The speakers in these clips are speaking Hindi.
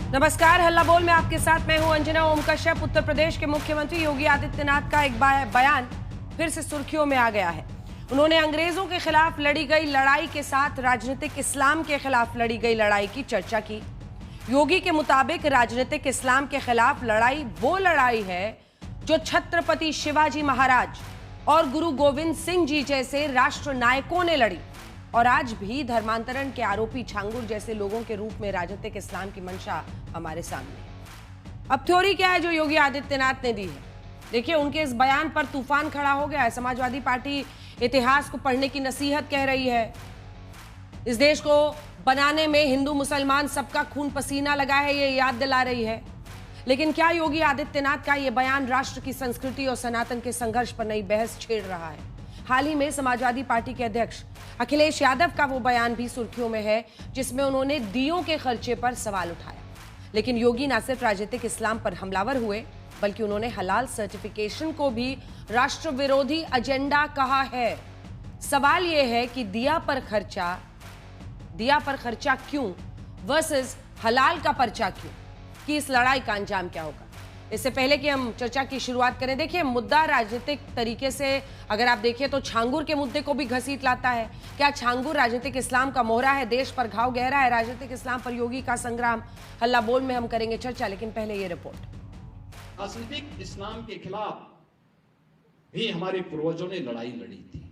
नमस्कार, हल्ला बोल में आपके साथ मैं हूं अंजना ओम कश्यप। उत्तर प्रदेश के मुख्यमंत्री योगी आदित्यनाथ का एक बयान फिर से सुर्खियों में आ गया है। उन्होंने अंग्रेजों के खिलाफ लड़ी गई लड़ाई के साथ राजनीतिक इस्लाम के खिलाफ लड़ी गई लड़ाई की चर्चा की। योगी के मुताबिक राजनीतिक इस्लाम के खिलाफ लड़ाई वो लड़ाई है जो छत्रपति शिवाजी महाराज और गुरु गोविंद सिंह जी जैसे राष्ट्र नायकों ने लड़ी, और आज भी धर्मांतरण के आरोपी छांगुर जैसे लोगों के रूप में राजनीतिक इस्लाम की मंशा हमारे सामने है। अब थ्योरी क्या है जो योगी आदित्यनाथ ने दी है? देखिए, उनके इस बयान पर तूफान खड़ा हो गया है। समाजवादी पार्टी इतिहास को पढ़ने की नसीहत कह रही है। इस देश को बनाने में हिंदू मुसलमान सबका खून पसीना लगा है, ये याद दिला रही है। लेकिन क्या योगी आदित्यनाथ का यह बयान राष्ट्र की संस्कृति और सनातन के संघर्ष पर नई बहस छेड़ रहा है? हाल ही में समाजवादी पार्टी के अध्यक्ष अखिलेश यादव का वो बयान भी सुर्खियों में है जिसमें उन्होंने दियों के खर्चे पर सवाल उठाया। लेकिन योगी न सिर्फ राजनीतिक इस्लाम पर हमलावर हुए, बल्कि उन्होंने हलाल सर्टिफिकेशन को भी राष्ट्र विरोधी एजेंडा कहा है। सवाल यह है कि दिया पर खर्चा क्यों वर्सेस हलाल का पर्चा क्यों, कि इस लड़ाई का अंजाम क्या होगा। इससे पहले कि हम चर्चा की शुरुआत करें, देखिए, मुद्दा राजनीतिक तरीके से अगर आप देखिए तो छांगुर के मुद्दे को भी घसीट लाता है। क्या छांगुर राजनीतिक इस्लाम का मोहरा है? देश पर घाव गहरा है राजनीतिक इस्लाम पर योगी का संग्राम। हल्ला बोल में हम करेंगे चर्चा, लेकिन पहले ये रिपोर्ट। राजनीतिक इस्लाम के खिलाफ भी हमारे पूर्वजों ने लड़ाई लड़ी थी,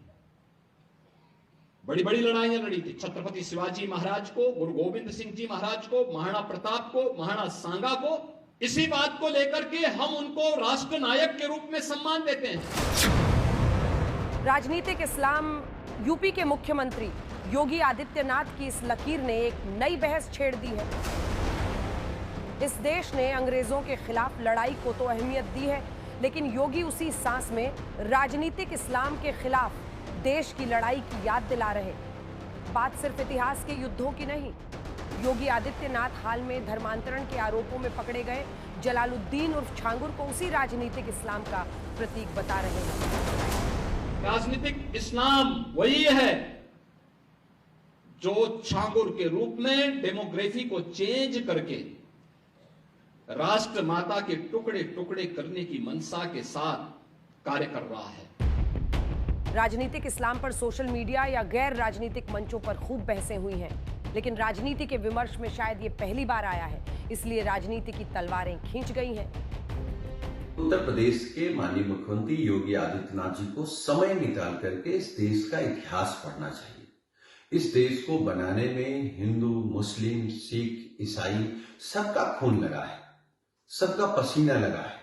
बड़ी बड़ी लड़ाइयां लड़ी थी। छत्रपति शिवाजी महाराज को, गुरु गोविंद सिंह जी महाराज को, महाराणा प्रताप को, महाराणा सांगा को। इसी बात को लेकर के हम उनको राष्ट्र नायक के रूप में सम्मान देते हैं। राजनीतिक इस्लाम यूपी के मुख्यमंत्री योगी आदित्यनाथ की इस लकीर ने एक नई बहस छेड़ दी है। इस देश ने अंग्रेजों के खिलाफ लड़ाई को तो अहमियत दी है, लेकिन योगी उसी सांस में राजनीतिक इस्लाम के खिलाफ देश की लड़ाई की याद दिला रहे। बात सिर्फ इतिहास के युद्धों की नहीं। योगी आदित्यनाथ हाल में धर्मांतरण के आरोपों में पकड़े गए जलालुद्दीन उर्फ छांगुर को उसी राजनीतिक इस्लाम का प्रतीक बता रहे हैं। राजनीतिक इस्लाम वही है जो छांगुर के रूप में डेमोग्राफी को चेंज करके राष्ट्र माता के टुकड़े टुकड़े करने की मंशा के साथ कार्य कर रहा है। राजनीतिक इस्लाम पर सोशल मीडिया या गैर राजनीतिक मंचों पर खूब बहसें हुई हैं, लेकिन राजनीति के विमर्श में शायद ये पहली बार आया है, इसलिए राजनीति की तलवारें खींच गई हैं। उत्तर प्रदेश के माननीय मुख्यमंत्री योगी आदित्यनाथ जी को समय निकाल करके इस देश का इतिहास पढ़ना चाहिए। इस देश को बनाने में हिंदू, मुस्लिम, सिख, ईसाई सबका खून लगा है, सबका पसीना लगा है।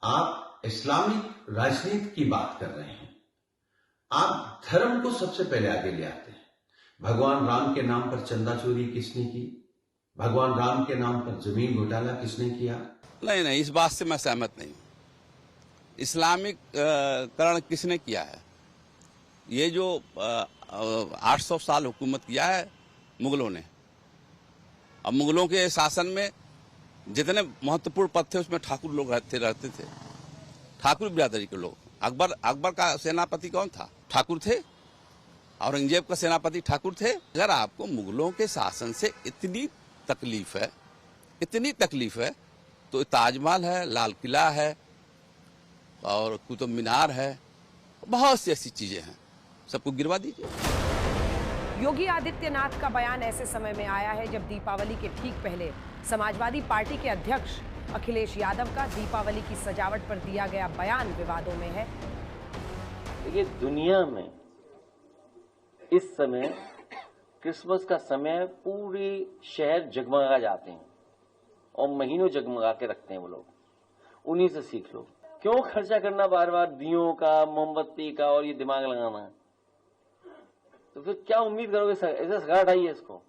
आप इस्लामिक राजनीति की बात कर रहे हैं, आप धर्म को सबसे पहले आगे ले आते हैं। भगवान राम के नाम पर चंदा चोरी किसने की? भगवान राम के नाम पर जमीन घोटाला किसने किया? नहीं, इस बात से मैं सहमत नहीं हूं। इस्लामिक करण किसने किया है? ये जो 800 साल हुकूमत किया है मुगलों ने। अब मुगलों के शासन में जितने महत्वपूर्ण पद थे उसमें ठाकुर लोग रहते थे, ठाकुर बिरादरी के लोग। अकबर का सेनापति कौन था? ठाकुर थे। औरंगजेब का सेनापति ठाकुर थे। अगर आपको मुगलों के शासन से इतनी तकलीफ है तो ताजमहल है, लाल किला है और कुतुब मीनार है, बहुत सी ऐसी चीजें हैं, सबको गिरवा दीजिए। योगी आदित्यनाथ का बयान ऐसे समय में आया है जब दीपावली के ठीक पहले समाजवादी पार्टी के अध्यक्ष अखिलेश यादव का दीपावली की सजावट पर दिया गया बयान विवादों में है। देखिए, दुनिया में इस समय क्रिसमस का समय पूरी शहर जगमगा जाते हैं और महीनों जगमगा के रखते हैं वो लोग। उन्हीं से सीख लो। क्यों खर्चा करना बार बार दियों का, मोमबत्ती का और ये दिमाग लगाना? तो फिर क्या उम्मीद करोगे? ऐसा सगा हटाइए इसको,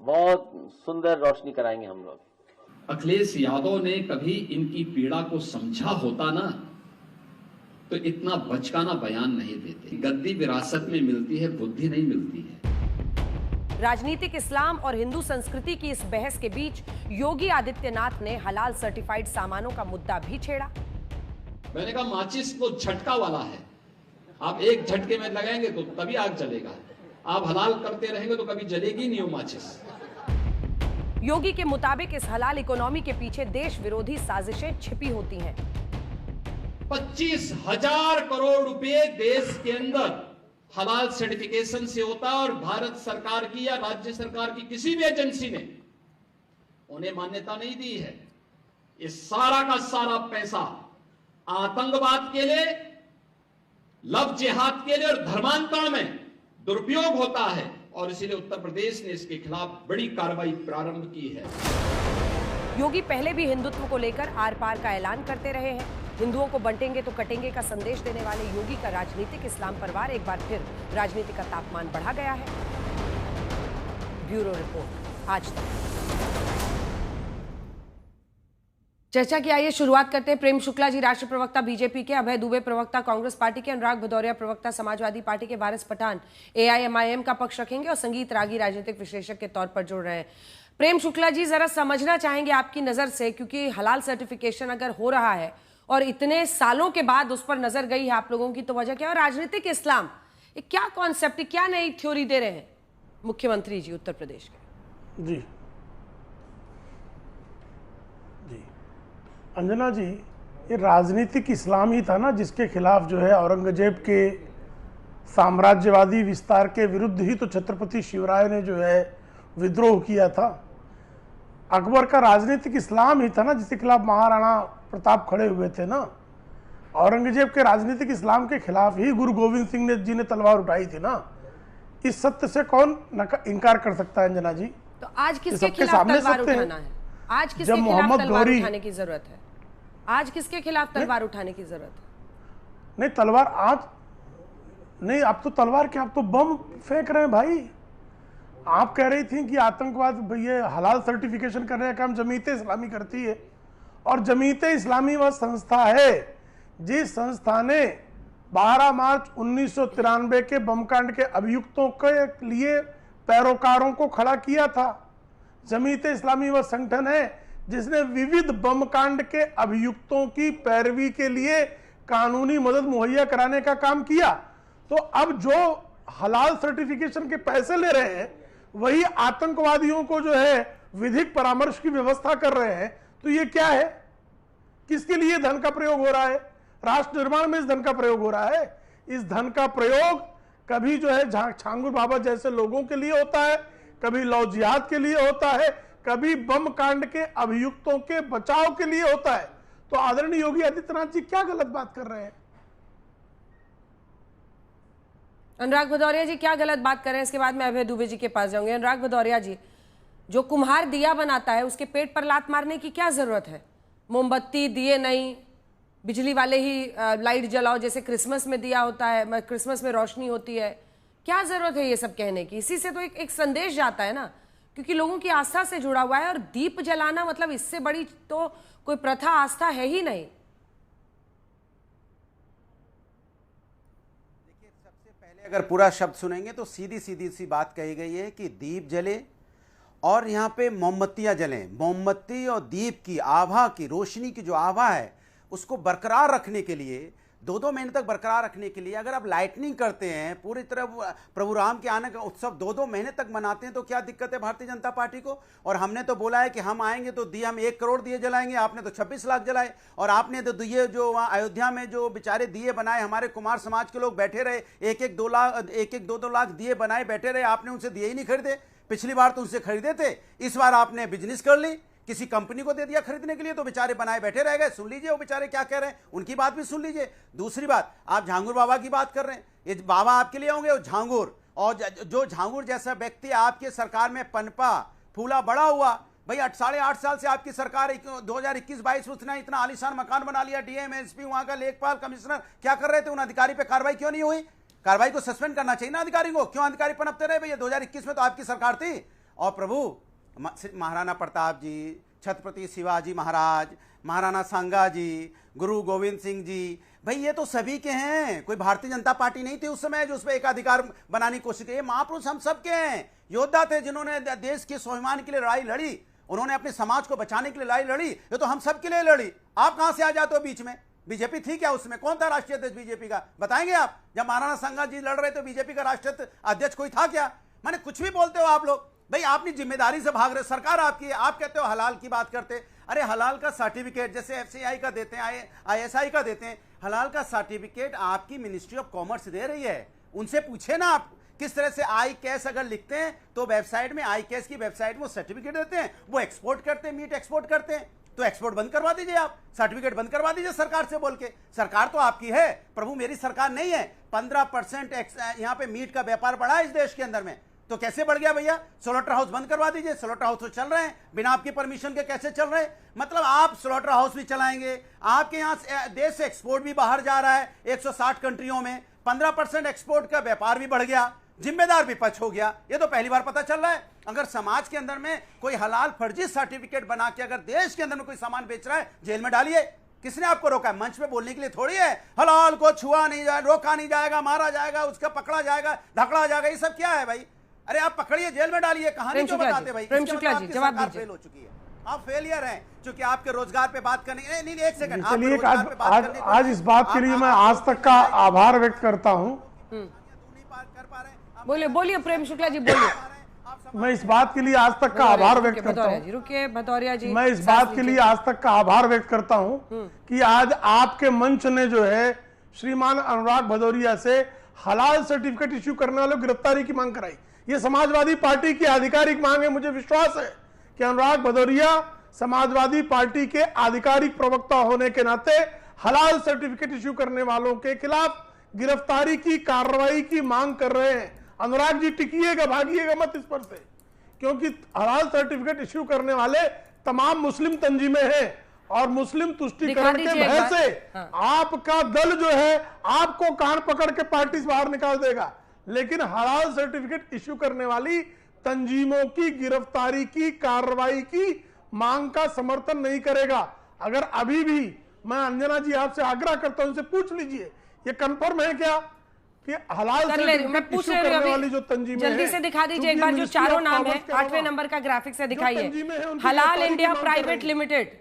बहुत सुंदर रोशनी कराएंगे हम लोग। अखिलेश यादव ने कभी इनकी पीड़ा को समझा होता ना तो इतना बचकाना बयान नहीं देते। गद्दी विरासत में मिलती है, बुद्धि नहीं मिलती है। राजनीतिक इस्लाम और हिंदू संस्कृति की इस बहस के बीच योगी आदित्यनाथ ने हलाल सर्टिफाइड सामानों का मुद्दा भी छेड़ा। मैंने कहा, माचिस तो झटका वाला है, आप एक झटके में लगाएंगे तो तभी आग जलेगा। आप हलाल करते रहेंगे तो कभी जलेगी नहीं वो माचिस। योगी के मुताबिक इस हलाल इकोनॉमी के पीछे देश विरोधी साजिशें छिपी होती हैं। 25,000 करोड़ रुपए देश के अंदर हलाल सर्टिफिकेशन से होता है और भारत सरकार की या राज्य सरकार की किसी भी एजेंसी ने उन्हें मान्यता नहीं दी है। ये सारा का सारा पैसा आतंकवाद के लिए, लव जिहाद के लिए और धर्मांतरण में दुरुपयोग होता है और इसीलिए उत्तर प्रदेश ने इसके खिलाफ बड़ी कार्रवाई प्रारंभ की है। योगी पहले भी हिंदुत्व को लेकर आर पार का ऐलान करते रहे हैं। हिंदुओं को बंटेंगे तो कटेंगे का संदेश देने वाले योगी का राजनीतिक इस्लाम परवार एक बार फिर राजनीति का तापमान बढ़ा गया है। ब्यूरो रिपोर्ट आज तक। चर्चा की आइए शुरुआत करते हैं। प्रेम शुक्ला जी राष्ट्रीय प्रवक्ता बीजेपी के, अभय दुबे प्रवक्ता कांग्रेस पार्टी के, अनुराग भदौरिया प्रवक्ता समाजवादी पार्टी के, वारिस पठान एआईएमआईएम का पक्ष रखेंगे और संगीत रागी राजनीतिक विश्लेषक के तौर पर जुड़ रहे हैं। प्रेम शुक्ला जी, जरा समझना चाहेंगे आपकी नजर से, क्योंकि हलाल सर्टिफिकेशन अगर हो रहा है और इतने सालों के बाद उस पर नजर गई है आप लोगों की, तो वजह क्या है? और राजनीतिक इस्लाम ये क्या कॉन्सेप्ट, क्या नई थ्योरी दे रहे हैं मुख्यमंत्री जी उत्तर प्रदेश के? जी अंजना जी, ये राजनीतिक इस्लाम ही था ना जिसके खिलाफ जो है औरंगजेब के साम्राज्यवादी विस्तार के विरुद्ध ही तो छत्रपति शिवराय ने जो है विद्रोह किया था। अकबर का राजनीतिक इस्लाम ही था ना जिसके खिलाफ महाराणा प्रताप खड़े हुए थे ना। औरंगजेब के राजनीतिक इस्लाम के खिलाफ ही गुरु गोविंद सिंह जी ने तलवार उठाई थी ना। इस सत्य से कौन इनकार कर सकता है अंजना जी? तो आज किसके खिलाफ तलवार उठाना है? आज किसके खिलाफ तलवार उठाने की जरूरत है? आज किसके खिलाफ तलवार उठाने की जरूरत है? नहीं, तलवार आज नहीं, आप तो तलवार के, आप तो बम फेंक रहे हैं भाई। आप कह रही थी कि आतंकवाद, ये हलाल सर्टिफिकेशन करने का काम जमीयत इस्लामी करती है, और जमीयत इस्लामी वह संस्था है जिस संस्था ने 12 मार्च 1993 के बमकांड के अभियुक्तों के लिए पैरोकारों को खड़ा किया था। जमीयत इस्लामी वह संगठन है जिसने विविध बमकांड के अभियुक्तों की पैरवी के लिए कानूनी मदद मुहैया कराने का काम किया। तो अब जो हलाल सर्टिफिकेशन के पैसे ले रहे हैं वही आतंकवादियों को जो है विधिक परामर्श की व्यवस्था कर रहे हैं। तो ये क्या है? किसके लिए धन का प्रयोग हो रहा है? राष्ट्र निर्माण में इस धन का प्रयोग हो रहा है। इस धन का प्रयोग कभी जो है छांगुर बाबा जैसे लोगों के लिए होता है, कभी लव जिहाद के लिए होता है, कभी बम कांड के अभियुक्तों के बचाव के लिए होता है। तो आदरणीय योगी आदित्यनाथ जी क्या गलत बात कर रहे हैं? अनुराग भदौरिया जी क्या गलत बात कर रहे हैं? इसके बाद मैं अभय दुबे जी के पास जाऊंगी। अनुराग भदौरिया जी, जो कुम्हार दिया बनाता है उसके पेट पर लात मारने की क्या जरूरत है? मोमबत्ती दिए नहीं, बिजली वाले ही लाइट जलाओ जैसे क्रिसमस में दिया होता है, क्रिसमस में रोशनी होती है। क्या जरूरत है ये सब कहने की? इसी से तो एक संदेश जाता है ना, क्योंकि लोगों की आस्था से जुड़ा हुआ है। और दीप जलाना मतलब इससे बड़ी तो कोई प्रथा आस्था है ही नहीं। देखिए, सबसे पहले अगर पूरा शब्द सुनेंगे तो सीधी सी बात कही गई है कि दीप जले और यहाँ पे मोमबत्तियां जलें। मोमबत्ती और दीप की आभा की, रोशनी की जो आभा है उसको बरकरार रखने के लिए, 2-2 महीने तक बरकरार रखने के लिए अगर आप लाइटनिंग करते हैं, पूरी तरह प्रभु राम के आने का उत्सव 2-2 महीने तक मनाते हैं, तो क्या दिक्कत है भारतीय जनता पार्टी को? और हमने तो बोला है कि हम आएंगे तो दिए, हम 1 करोड़ दिए जलाएंगे। आपने तो 26 लाख जलाए। और आपने तो दिए जो वहाँ अयोध्या में जो बेचारे दिए बनाए, हमारे कुमार समाज के लोग बैठे रहे, 1-2 लाख दिए बनाए बैठे रहे, आपने उनसे दिए ही नहीं खरीदे। पिछली बार तो उनसे खरीदे थे, इस बार आपने बिजनेस कर ली, किसी कंपनी को दे दिया खरीदने के लिए, तो बेचारे बनाए बैठे रह गए। सुन लीजिए वो बेचारे क्या कह रहे हैं, उनकी बात भी सुन लीजिए। दूसरी बात, आप झांगुर बाबा की बात कर रहे हैं, ये बाबा आपके लिए होंगे वो झांगुर, और जो झांगुर जैसा व्यक्ति आपके सरकार में पनपा फूला बड़ा हुआ। भाई 8.5 साल से आपकी सरकार 2021-22 उसने इतना आलीशान मकान बना लिया, डीएम एसपी वहां का लेखपाल कमिश्नर क्या कर रहे थे? उन अधिकारी पे कार्रवाई क्यों नहीं हुई? कार्रवाई को सस्पेंड करना चाहिए ना अधिकारी को। क्यों अधिकारी पनपते रहे? भैया 2021 में तो आपकी सरकार थी। और प्रभु महाराणा प्रताप जी, छत्रपति शिवाजी महाराज, महाराणा सांगा जी, गुरु गोविंद सिंह जी, भाई ये तो सभी के हैं। कोई भारतीय जनता पार्टी नहीं थी उस समय जो उस पर एकाधिकार बनाने की कोशिश की। ये महापुरुष हम सबके हैं, योद्धा थे जिन्होंने देश के स्वाभिमान के लिए लड़ाई लड़ी, उन्होंने अपने समाज को बचाने के लिए लड़ाई लड़ी। ये तो हम सबके लिए लड़ी। आप कहां से आ जाते हो बीच में? बीजेपी थी क्या उसमें? कौन था राष्ट्रीय अध्यक्ष बीजेपी का? बताएंगे आप? जब महाराणा सांगा जी लड़ रहे थे बीजेपी का राष्ट्रीय अध्यक्ष कोई था क्या? माने कुछ भी बोलते हो आप लोग। भाई आपने जिम्मेदारी से भाग रहे, सरकार आपकी है, आप कहते हो हलाल की बात करते। अरे हलाल का सर्टिफिकेट जैसे एफसीआई का देते हैं, आईएसआई का देते हैं, हलाल का सर्टिफिकेट आपकी मिनिस्ट्री ऑफ कॉमर्स दे रही है। उनसे पूछे ना आप किस तरह से आई कैश अगर लिखते हैं तो वेबसाइट में, आई कैश की वेबसाइट में वो सर्टिफिकेट देते हैं, वो एक्सपोर्ट करते हैं, मीट एक्सपोर्ट करते हैं। तो एक्सपोर्ट बंद करवा दीजिए, आप सर्टिफिकेट बंद करवा दीजिए सरकार से बोल के। सरकार तो आपकी है प्रभु, मेरी सरकार नहीं है। 15% यहां पे मीट का व्यापार बढ़ा है इस देश के अंदर में, तो कैसे बढ़ गया भैया? स्लॉटर हाउस बंद करवा दीजिए। स्लॉटर हाउस तो चल रहे हैं बिना आपकी परमिशन के, कैसे चल रहे हैं? मतलब आप स्लॉटर हाउस भी चलाएंगे, आपके यहां देश से एक्सपोर्ट भी बाहर जा रहा है 160 कंट्रियों में, 15% एक्सपोर्ट का व्यापार भी बढ़ गया, जिम्मेदार विपक्ष हो गया। ये तो पहली बार पता चल रहा है। अगर समाज के अंदर में कोई हलाल फर्जी सर्टिफिकेट बना के अगर देश के अंदर में कोई सामान बेच रहा है, जेल में डालिए। किसने आपको रोका? मंच पे बोलने के लिए थोड़ी है। हलाल को छुआ नहीं जाए, रोका नहीं जाएगा, मारा जाएगा, उसका पकड़ा जाएगा, धकड़ा जाएगा, ये सब क्या है भाई? अरे आप पकड़िए, जेल में डालिए, कहानी क्यों बताते भाई? प्रेम शुक्ला जी जवाब दीजिए। फेल हो चुकी है, आप फेलियर हैं, क्योंकि आपके रोजगार पे बात करने नहीं, एक सेकंड, चलिए आज इस बात के लिए मैं आज तक का आभार व्यक्त करता हूँ। बोलिए बोलिए प्रेम शुक्ला जी बोलिए। मैं इस बात के लिए आज तक का आभार व्यक्त करता हूँ। रुकिए भदौरिया जी, मैं इस बात के लिए आज तक का आभार व्यक्त करता हूँ कि आज आपके मंच ने जो है श्रीमान अनुराग भदौरिया से हलाल सर्टिफिकेट इश्यू करने वालों गिरफ्तारी की मांग कराई। ये समाजवादी पार्टी की आधिकारिक मांग है। मुझे विश्वास है कि अनुराग भदौरिया समाजवादी पार्टी के आधिकारिक प्रवक्ता होने के नाते हलाल सर्टिफिकेट इश्यू करने वालों के खिलाफ गिरफ्तारी की कार्रवाई की मांग कर रहे हैं। अनुराग जी टिकिएगा, भागिएगा मत इस पर से, क्योंकि हलाल सर्टिफिकेट इश्यू करने वाले तमाम मुस्लिम तंजीमें हैं और मुस्लिम तुष्टिकरण के भय से आपका दल जो है आपको कान पकड़ के पार्टी से बाहर निकाल देगा, लेकिन हलाल सर्टिफिकेट इश्यू करने वाली तंजीमों की गिरफ्तारी की कार्रवाई की मांग का समर्थन नहीं करेगा। अगर अभी भी, मैं अंजना जी आपसे आग्रह करता हूं, उनसे पूछ लीजिए ये कंफर्म है क्या कि हलाल मैं पूछ रही हूं वाली जो तंजीमें जल्दी से दिखा दीजिए एक बार जो चारों नाम है, 8वें नंबर का ग्राफिक से दिखाइए। हलाल इंडिया प्राइवेट लिमिटेड।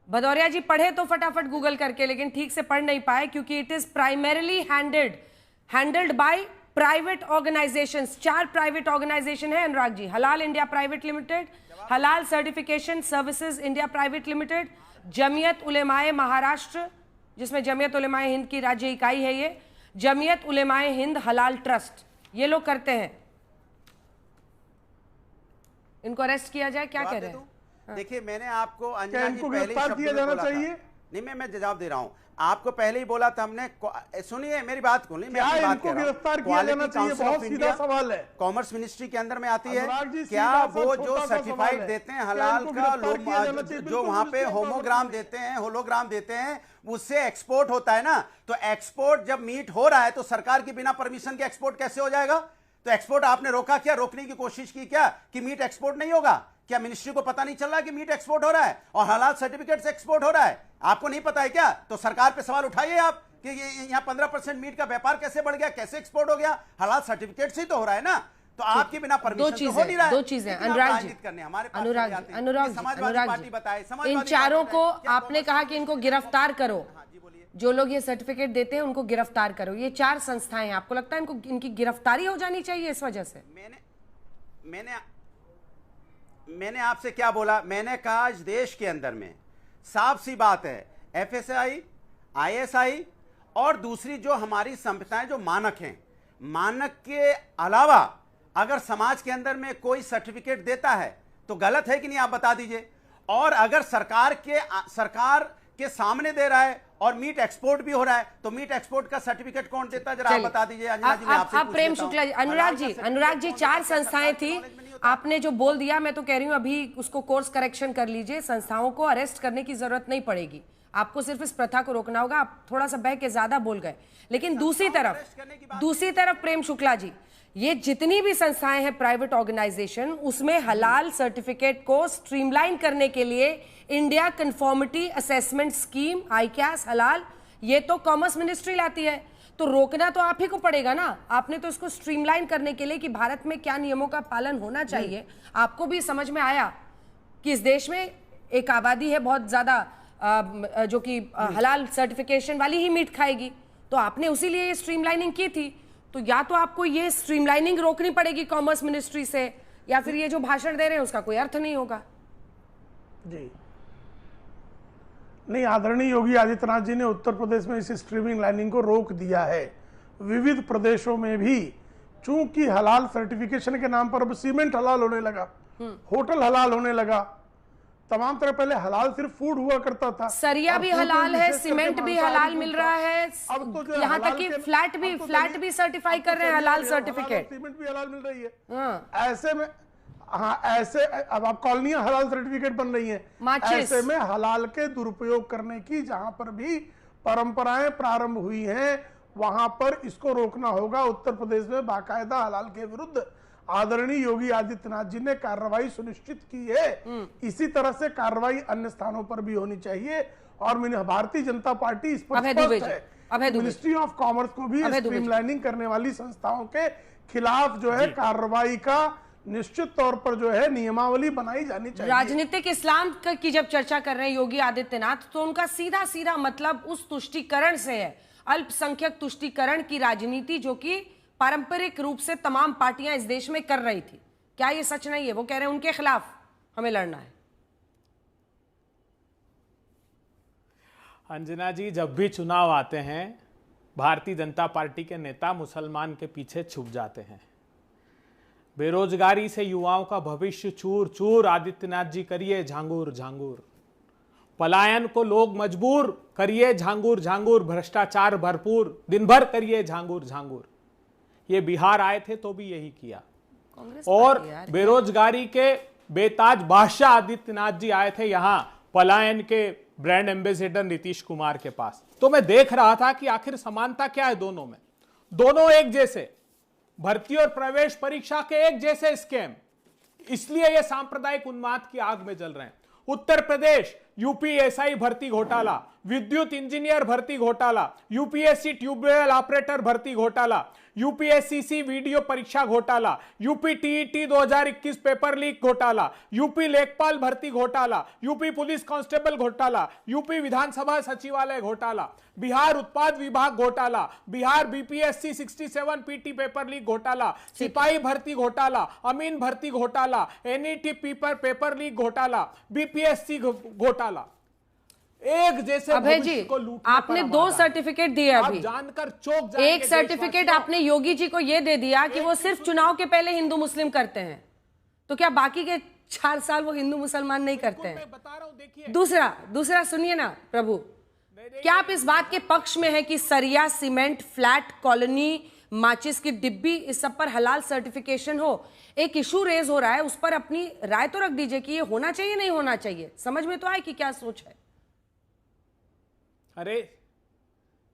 भदौरिया जी पढ़े तो फटाफट गूगल करके, लेकिन ठीक से पढ़ नहीं पाए क्योंकि it is primarily handled by private organisations. 4 private organisation है Anurag ji. Halal India private limited, halal certification services India private limited, Jamiat Ulemae Maharashtra जिसमें जमीयत उलेमाए हिंद की राज्य इकाई है, ये जमीयत उलेमाए हिंद हलाल ट्रस्ट, ये लोग करते हैं। इनको अरेस्ट किया जाए, क्या कह रहे हैं? देखिए मैंने आपको अंजना जी पहले गिरफ्तार किया जाना चाहिए। नहीं, मैं जवाब दे रहा हूं आपको। पहले ही बोला था हमने, सुनिए मेरी बात को, नहीं मैं बात कर रहा हूं। गिरफ्तार किया जाना चाहिए, बहुत सीधा सवाल है। कॉमर्स मिनिस्ट्री के अंदर में आती है क्या? वो जो सर्टिफाइड देते हैं हलाल का, लोग जो वहां पे होमोग्राम देते हैं, होलोग्राम देते हैं, उससे एक्सपोर्ट होता है ना। तो एक्सपोर्ट जब मीट हो रहा है तो सरकार की बिना परमिशन के एक्सपोर्ट कैसे हो जाएगा? तो एक्सपोर्ट आपने रोका क्या? रोकने की कोशिश की क्या कि मीट एक्सपोर्ट नहीं होगा? क्या मिनिस्ट्री को पता नहीं चल रहा कि मीट एक्सपोर्ट हो रहा है और हलाल सर्टिफिकेट से एक्सपोर्ट हो रहा है? आपको नहीं पता है क्या? तो सरकार पे सवाल उठाइए आप कि यहाँ 15% मीट का व्यापार कैसे बढ़ गया, कैसे एक्सपोर्ट हो गया? हलाल सर्टिफिकेट से ही तो हो रहा है ना। तो आपकी बिना परमिशन तो हो नहीं रहा है। दो चीजें अनुराग जी, इन चारों को आपने कहा कि इनको गिरफ्तार करो, जो लोग ये सर्टिफिकेट देते हैं उनको गिरफ्तार करो। ये 4 संस्थाएं हैं, आपको लगता है इनको इनकी गिरफ्तारी हो जानी चाहिए इस वजह से? मैंने आपसे क्या बोला? मैंने कहा इस देश के अंदर में साफ सी बात है, एफएसआई, आईएसआई और दूसरी जो हमारी संस्थाएं जो मानक हैं, मानक के अलावा अगर समाज के अंदर में कोई सर्टिफिकेट देता है तो गलत है कि नहीं, आप बता दीजिए। और अगर सरकार के सामने दे रहा है और मीट एक्सपोर्ट भी हो रहा है तो मीट एक्सपोर्ट का सर्टिफिकेट कौन देता है, जरा आप बता दीजिए। अंजना जी, मैं आपसे प्रेम शुक्ला जी, अनुराग जी 4 संस्थाएं थी, आपने जो बोल दिया, मैं तो कह रही हूं अभी उसको कोर्स करेक्शन कर लीजिए। संस्थाओं को अरेस्ट करने की जरूरत नहीं पड़ेगी, आपको सिर्फ इस प्रथा को रोकना होगा। आप थोड़ा सा बह के ज्यादा बोल गए। लेकिन दूसरी तरफ प्रेम शुक्ला जी, ये जितनी भी संस्थाएं हैं प्राइवेट ऑर्गेनाइजेशन, उसमें हलाल सर्टिफिकेट को स्ट्रीमलाइन करने के लिए इंडिया कंफर्मिटी असेसमेंट स्कीम आईकैस हलाल, ये तो कॉमर्स मिनिस्ट्री लाती है। तो रोकना तो आप ही को पड़ेगा ना। आपने तो इसको स्ट्रीमलाइन करने के लिए कि भारत में क्या नियमों का पालन होना चाहिए, आपको भी समझ में आया कि इस देश में एक आबादी है बहुत ज्यादा जो कि हलाल सर्टिफिकेशन वाली ही मीट खाएगी, तो आपने उसी लिए ये स्ट्रीमलाइनिंग की थी। तो या तो आपको ये स्ट्रीमलाइनिंग रोकनी पड़ेगी कॉमर्स मिनिस्ट्री से, या फिर ये जो भाषण दे रहे हैं उसका कोई अर्थ नहीं होगा। जी नहीं, आदरणीय योगी आदित्यनाथ जी ने उत्तर प्रदेश में इस स्ट्रीमिंग लाइनिंग को रोक दिया है। विविध प्रदेशों में भी चूंकि हलाल सर्टिफिकेशन के नाम पर अब सीमेंट हलाल होने लगा, होटल हलाल होने लगा, तमाम तरह पहले हलाल सिर्फ फूड हुआ करता था, सरिया भी हलाल है, सीमेंट भी हलाल मिल रहा है, अब तो जो यहाँ तक कि फ्लैट भी सर्टिफाई कर रहे हैं हलाल सर्टिफिकेट, सीमेंट भी हलाल मिल रही है। हाँ। ऐसे में ऐसे अब आप कॉलोनियां हलाल सर्टिफिकेट बन रही हैं, ऐसे में हलाल के दुरुपयोग करने की जहां पर भी परंपराएं प्रारंभ हुई हैं वहां पर इसको रोकना होगा। उत्तर प्रदेश में बाकायदा हलाल के विरुद्ध आदरणीय योगी आदित्यनाथ जी ने कार्रवाई सुनिश्चित की है। इसी तरह से कार्रवाई अन्य स्थानों पर भी होनी चाहिए और भारतीय जनता पार्टी इस पर स्पष्ट है। मिनिस्ट्री ऑफ कॉमर्स को भी स्ट्रीमलाइनिंग करने वाली संस्थाओं के खिलाफ जो है कार्रवाई का निश्चित तौर पर जो है नियमावली बनाई जानी चाहिए। राजनीतिक इस्लाम की जब चर्चा कर रहे हैं योगी आदित्यनाथ, तो उनका सीधा सीधा मतलब उस तुष्टीकरण से है, अल्पसंख्यक तुष्टीकरण की राजनीति जो कि पारंपरिक रूप से तमाम पार्टियां इस देश में कर रही थी। क्या ये सच नहीं है? वो कह रहे हैं उनके खिलाफ हमें लड़ना है। अंजना जी, जब भी चुनाव आते हैं भारतीय जनता पार्टी के नेता मुसलमान के पीछे छुप जाते हैं। बेरोजगारी से युवाओं का भविष्य चूर चूर, आदित्यनाथ जी करिए झांगुर झांगुर। पलायन को लोग मजबूर, करिए झांगुर झांगुर। भ्रष्टाचार भरपूर, दिन भर करिए झांगुर झांगुर। ये बिहार आए थे तो भी यही किया। और बेरोजगारी के बेताज बादशाह आदित्यनाथ जी आए थे यहां पलायन के ब्रांड एम्बेसडर नीतीश कुमार के पास। तो मैं देख रहा था कि आखिर समानता क्या है दोनों में। दोनों एक जैसे, भर्ती और प्रवेश परीक्षा के एक जैसे स्कैम, इसलिए ये सांप्रदायिक उन्माद की आग में जल रहे हैं। उत्तर प्रदेश यूपीएसआई भर्ती घोटाला, विद्युत इंजीनियर भर्ती घोटाला, यूपीएससी ट्यूबवेल ऑपरेटर भर्ती घोटाला, यूपीएससीसी वीडियो परीक्षा घोटाला, यूपी टीईटी 2021 पेपर लीक घोटाला, यूपी लेखपाल भर्ती घोटाला, यूपी पुलिस कांस्टेबल घोटाला, यूपी विधानसभा सचिवालय घोटाला, बिहार उत्पाद विभाग घोटाला, Bihar BPSC 67 PT paper leak घोटाला, सिपाही भर्ती घोटाला, अमीन भर्ती घोटाला, एनईटी पेपर लीक घोटाला, बीपीएससी घोटाला। एक जैसे अभय जी, आपने 2 सर्टिफिकेट दिए अभी, जानकर चौंक जाएंगे। एक सर्टिफिकेट आपने योगी जी को यह दे दिया कि वो सिर्फ चुनाव के पहले हिंदू मुस्लिम करते हैं, तो क्या बाकी के 4 साल वो हिंदू मुसलमान नहीं करते हैं? बता रहा हूं, देखिए। दूसरा सुनिए ना प्रभु, क्या आप इस बात के पक्ष में है कि सरिया, सीमेंट, फ्लैट, कॉलोनी, माचिस की डिब्बी, इस सब पर हलाल सर्टिफिकेशन हो? एक इशू रेज हो रहा है, उस पर अपनी राय तो रख दीजिए कि ये होना चाहिए नहीं होना चाहिए। समझ में तो आए कि क्या सोच है? अरे,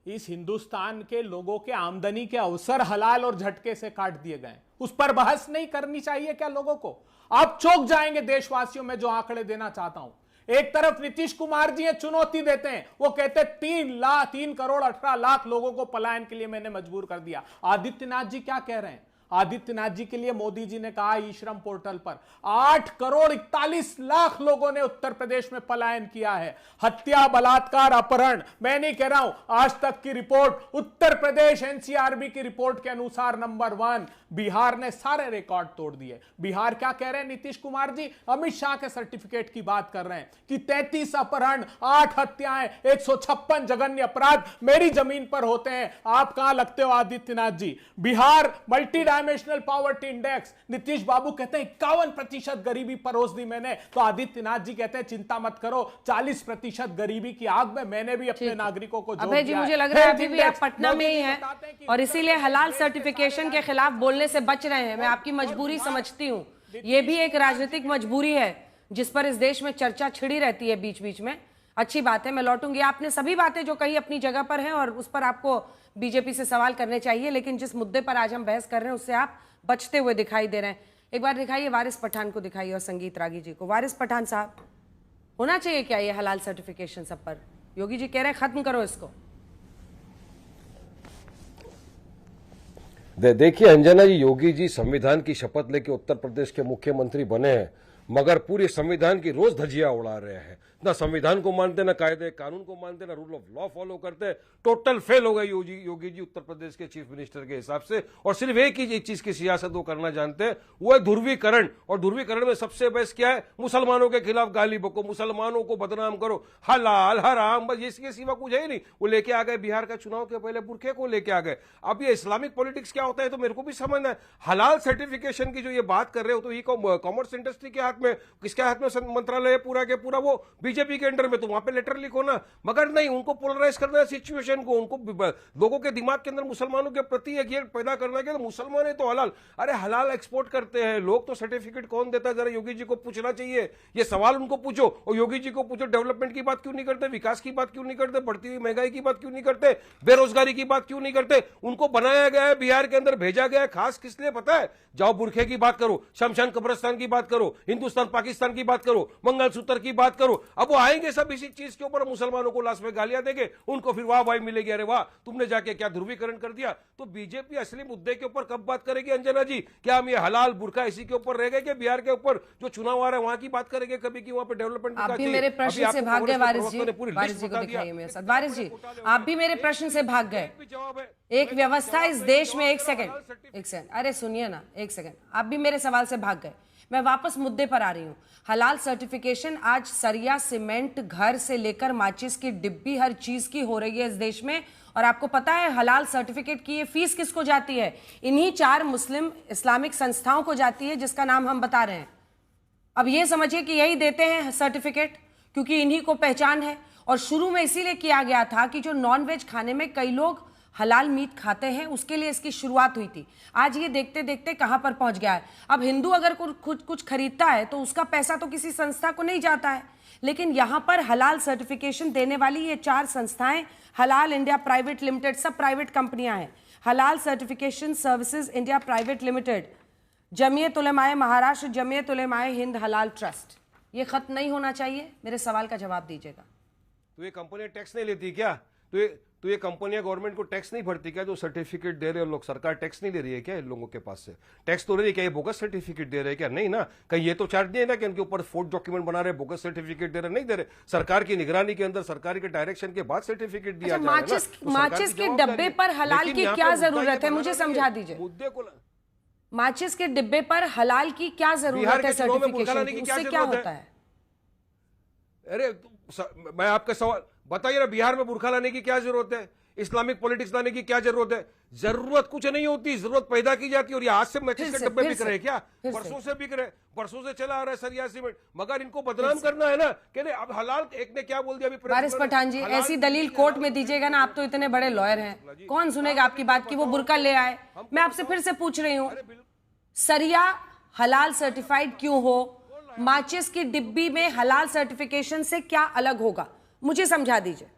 इस हिंदुस्तान के लोगों के आमदनी के अवसर हलाल और झटके से काट दिए गए, उस पर बहस नहीं करनी चाहिए क्या लोगों को? आप चौंक जाएंगे देशवासियों में जो आंकड़े देना चाहता हूं। एक तरफ नीतीश कुमार जी ये चुनौती देते हैं, वो कहते 3 करोड़ 18 लाख लोगों को पलायन के लिए मैंने मजबूर कर दिया। आदित्यनाथ जी क्या कह रहे हैं? आदित्यनाथ जी के लिए मोदी जी ने कहा ई श्रम पोर्टल पर 8 करोड़ 41 लाख लोगों ने उत्तर प्रदेश में पलायन किया है। हत्या, बलात्कार, अपहरण, मैं नहीं कह रहा हूं, आज तक की रिपोर्ट, उत्तर प्रदेश एनसीआरबी की रिपोर्ट के अनुसार नंबर 1। बिहार ने सारे रिकॉर्ड तोड़ दिए। बिहार क्या कह रहे हैं नीतीश कुमार जी? अमित शाह के सर्टिफिकेट की बात कर रहे हैं कि 33 अपहरण, 8 हत्याएं, 156 जघन्य अपराध मेरी जमीन पर होते हैं। आप कहां लगते हो Adityanath ji? Bihar multidimensional poverty index, Nitish बाबू कहते हैं 51% गरीबी परोस दी मैंने, तो आदित्यनाथ जी कहते हैं चिंता मत करो, 40% गरीबी की आग में मैंने भी अपने नागरिकों को अभय जी, मुझे लग रहा है अभी भी आप पटना में ही हैं और इसीलिए हलाल सर्टिफिकेशन के खिलाफ बोलने से बच रहे हैं। मैं आपकी मजबूरी समझती हूँ, ये भी एक राजनीतिक मजबूरी है जिस पर इस देश में चर्चा छिड़ी रहती है बीच बीच में। अच्छी बात है, मैं लौटूंगी। आपने सभी बातें जो कही अपनी जगह पर हैं और उस पर आपको बीजेपी से सवाल करने चाहिए, लेकिन जिस मुद्दे पर आज हम बहस कर रहे हैं उससे आप बचते हुए दिखाई दे रहे हैं। एक बार दिखाइए, वारिस पठान को दिखाइए और संगीत रागी जी को। वारिस पठान साहब, होना चाहिए क्या ये हलाल सर्टिफिकेशन सब पर? योगी जी कह रहे हैं खत्म करो इसको। देखिए अंजना जी, योगी जी संविधान की शपथ लेके उत्तर प्रदेश के मुख्यमंत्री बने हैं मगर पूरे संविधान की रोज धज्जियां उड़ा रहे हैं। ना संविधान को मानते, ना कायदे कानून को मानते, ना रूल ऑफ लॉ फॉलो करते। टोटल फेल हो गए योगी जी उत्तर प्रदेश के चीफ मिनिस्टर के हिसाब से। और सिर्फ एक ही चीज की सियासत वो करना जानते हैं, वो है ध्रुवीकरण। और ध्रुवीकरण में सबसे बेस्ट क्या है? मुसलमानों के खिलाफ गाली बको, मुसलमानों को बदनाम करो, हलाल हराम, बस इसके सिवा कुछ है ही नहीं। वो लेके आ गए बिहार का चुनाव के पहले बुरखे को लेके आ गए। अब ये इस्लामिक पॉलिटिक्स क्या होता है तो मेरे को भी समझना है। हलाल सर्टिफिकेशन की जो ये बात कर रहे हो तो ई कॉमर्स इंडस्ट्री के हाथ में, किसके हाथ में मंत्रालय है पूरा के पूरा? वो बीजेपी के अंडर में। तो वहां पे लेटर लिखो ना। मगर नहीं, उनको पोलराइज करना है सिचुएशन को, उनको लोगों के दिमाग के अंदर मुसलमानों के प्रति एक ये पैदा करना है कि मुसलमान है तो हलाल। अरे हलाल एक्सपोर्ट करते हैं लोग, तो सर्टिफिकेट कौन देता है? जरा योगी जी को पूछना चाहिए, ये सवाल उनको पूछो। और योगी जी को पूछो, डेवलपमेंट की बात क्यों नहीं करते, विकास की बात क्यों नहीं करते, बढ़ती हुई महंगाई की बात क्यों नहीं करते, बेरोजगारी की बात क्यों नहीं करते? उनको बनाया गया है, बिहार के अंदर भेजा गया है खास किस लिए पता है? जाओ बुरखे की बात करो, शमशान कब्रिस्तान की बात करो, हिंदुस्तान पाकिस्तान की बात करो, मंगलसूत्र की बात करो। अब वो आएंगे सब इसी चीज के ऊपर, मुसलमानों को लास्ट में गालियां देंगे, उनको फिर वाह वाह मिलेगी, अरे वाह तुमने जाके क्या ध्रुवीकरण कर दिया। तो बीजेपी असली मुद्दे के ऊपर कब बात करेगी अंजना जी? क्या हम ये हलाल बुरखा इसी के ऊपर रह गए कि बिहार के ऊपर जो चुनाव आ रहा है वहां की बात करेंगे कभी कि वहां पे डेवलपमेंट? आप भी मेरे प्रश्न से भाग गए वारिस जी। वारिस जी को दिखाइए मेरे साथ। वारिस जी, आप भी मेरे प्रश्न से भाग गए। एक व्यवस्था इस देश में, एक सेकंड, अरे सुनिए ना, एक सेकंड, आप भी मेरे सवाल से भाग गए। मैं वापस मुद्दे पर आ रही हूं। हलाल सर्टिफिकेशन आज सरिया, सीमेंट, घर से लेकर माचिस की डिब्बी, हर चीज की हो रही है इस देश में। और आपको पता है हलाल सर्टिफिकेट की ये फीस किसको जाती है? इन्हीं 4 मुस्लिम इस्लामिक संस्थाओं को जाती है जिसका नाम हम बता रहे हैं। अब ये समझिए कि यही देते हैं सर्टिफिकेट, क्योंकि इन्हीं को पहचान है। और शुरू में इसीलिए किया गया था कि जो नॉनवेज खाने में कई लोग हलाल मीट खाते हैं, उसके लिए इसकी शुरुआत हुई थी। आज ये देखते देखते कहां पर पहुंच गया है। अब हिंदू अगर कुछ खरीदता है तो उसका पैसा तो किसी संस्था को नहीं जाता है, लेकिन यहां पर हलाल सर्टिफिकेशन देने वाली ये 4 संस्थाएं, हलाल इंडिया प्राइवेट लिमिटेड, सब प्राइवेट कंपनियां हैं, halal certification services India private limited, Jamiat Ulemae Maharashtra, Jamiat Ulemae Hind halal trust. ये खत्म नहीं होना चाहिए? मेरे सवाल का जवाब दीजिएगा। तो ये कंपनियां टैक्स नहीं लेती क्या? तो ये कंपनियां गवर्नमेंट को टैक्स नहीं भरती क्या? जो सर्टिफिकेट दे रहे हैं लोग, सरकार टैक्स नहीं दे रही है क्या इन लोगों के पास से? टैक्स तो ले रही है क्या? ये बोगस सर्टिफिकेट दे रहे हैं क्या? नहीं ना। कहीं ये तो चार्ज नहीं है ना कि इनके ऊपर फोर्ज डॉक्यूमेंट बना रहे, बोगस सर्टिफिकेट दे रहे? नहीं दे रहे। सरकार की निगरानी के अंदर, सरकार के डायरेक्शन के बाद सर्टिफिकेट दिया जा रहा है ना। माचिस के डब्बे पर हलाल की क्या जरूरत है? मुझे समझा दीजिए। मुद्दे को माचिस के डिब्बे पर हलाल की क्या जरूरत है? सर्टिफिकेशन की उससे क्या होता है? अरे मैं आपका सवाल बताइए ना, बिहार में बुरखा लाने की क्या जरूरत है? इस्लामिक पॉलिटिक्स लाने की क्या जरूरत है? जरूरत कुछ नहीं होती, जरूरत पैदा की जाती है। और ये आज से माचिस के डब्बे बिक रहे हैं क्या? परसों से बिक रहे, परसों से चला आ रहा है सरिया सीमेंट। मगर इनको बदनाम करना है ना कि अब हलाल। एक ने क्या बोल दिया अभी? वारिस पठान जी, ऐसी दलील कोर्ट में दीजिएगा ना, आप तो इतने बड़े लॉयर हैं, कौन सुनेगा आपकी बात की वो बुरका ले आए? मैं आपसे फिर से पूछ रही हूँ, सरिया हलाल सर्टिफाइड क्यों हो? माचिस की डिब्बी में हलाल सर्टिफिकेशन से क्या अलग होगा? मुझे समझा दीजिए,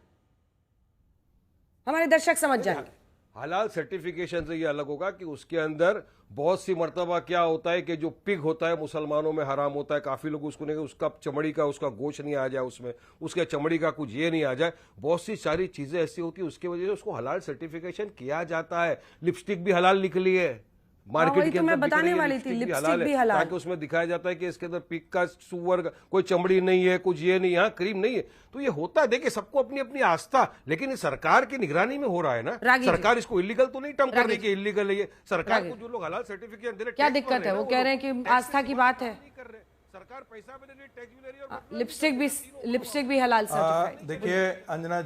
हमारे दर्शक समझ जाएंगे। हलाल सर्टिफिकेशन से ये अलग होगा कि उसके अंदर बहुत सी मर्तबा क्या होता है कि जो पिग होता है मुसलमानों में हराम होता है। काफी लोग उसको नहीं, उसका चमड़ी का, उसका गोश्त नहीं आ जाए उसमें, उसके चमड़ी का कुछ ये नहीं आ जाए। बहुत सी सारी चीजें ऐसी होती है, उसकी वजह से उसको हलाल सर्टिफिकेशन किया जाता है। लिपस्टिक भी हलाल निकली है मार्केट के अंदर, बताने वाली थी, लिपस्टिक भी हलाल, ताकि उसमें दिखाया जाता है कि इसके अंदर पिग का, सुअर का कोई चमड़ी नहीं है, कुछ ये नहीं, यहाँ क्रीम नहीं है। तो ये होता है, देखिए सबको अपनी अपनी आस्था, लेकिन ये सरकार की निगरानी में हो रहा है ना। सरकार इसको इलीगल तो नहीं टर्म कर रही कि इलीगल है ये। सरकार को जो लोग हलाल सर्टिफिकेट दे रहे, क्या दिक्कत है? वो कह रहे हैं कि आस्था की बात है, सरकार पैसा भी दे रही, टैक्स भी दे रही है। लिपस्टिक भी हलाल सर्टिफाइड। देखिए अंजना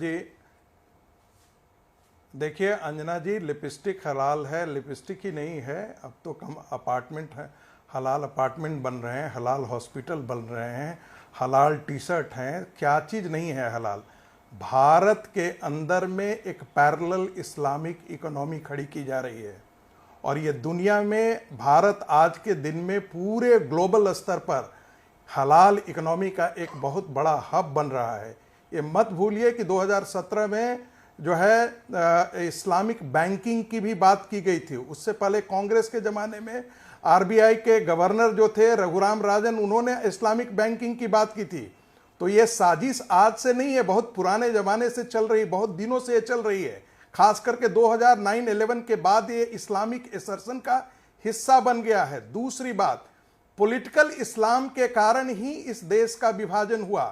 जी, लिपस्टिक हलाल है, लिपस्टिक ही नहीं है, अब तो कम अपार्टमेंट है, हलाल अपार्टमेंट बन रहे हैं, हलाल हॉस्पिटल बन रहे हैं, हलाल टी शर्ट हैं, क्या चीज़ नहीं है हलाल। भारत के अंदर में एक पैरेलल इस्लामिक इकोनॉमी खड़ी की जा रही है और ये दुनिया में, भारत आज के दिन में पूरे ग्लोबल स्तर पर हलाल इकोनॉमी का एक बहुत बड़ा हब बन रहा है। ये मत भूलिए कि 2017 में जो है इस्लामिक बैंकिंग की भी बात की गई थी। उससे पहले कांग्रेस के ज़माने में आरबीआई के गवर्नर जो थे रघुराम राजन, उन्होंने इस्लामिक बैंकिंग की बात की थी। तो ये साजिश आज से नहीं है, बहुत पुराने ज़माने से चल रही, बहुत दिनों से ये चल रही है। खास करके 2009-11 के बाद ये इस्लामिक एसर्शन का हिस्सा बन गया है। दूसरी बात, पॉलिटिकल इस्लाम के कारण ही इस देश का विभाजन हुआ,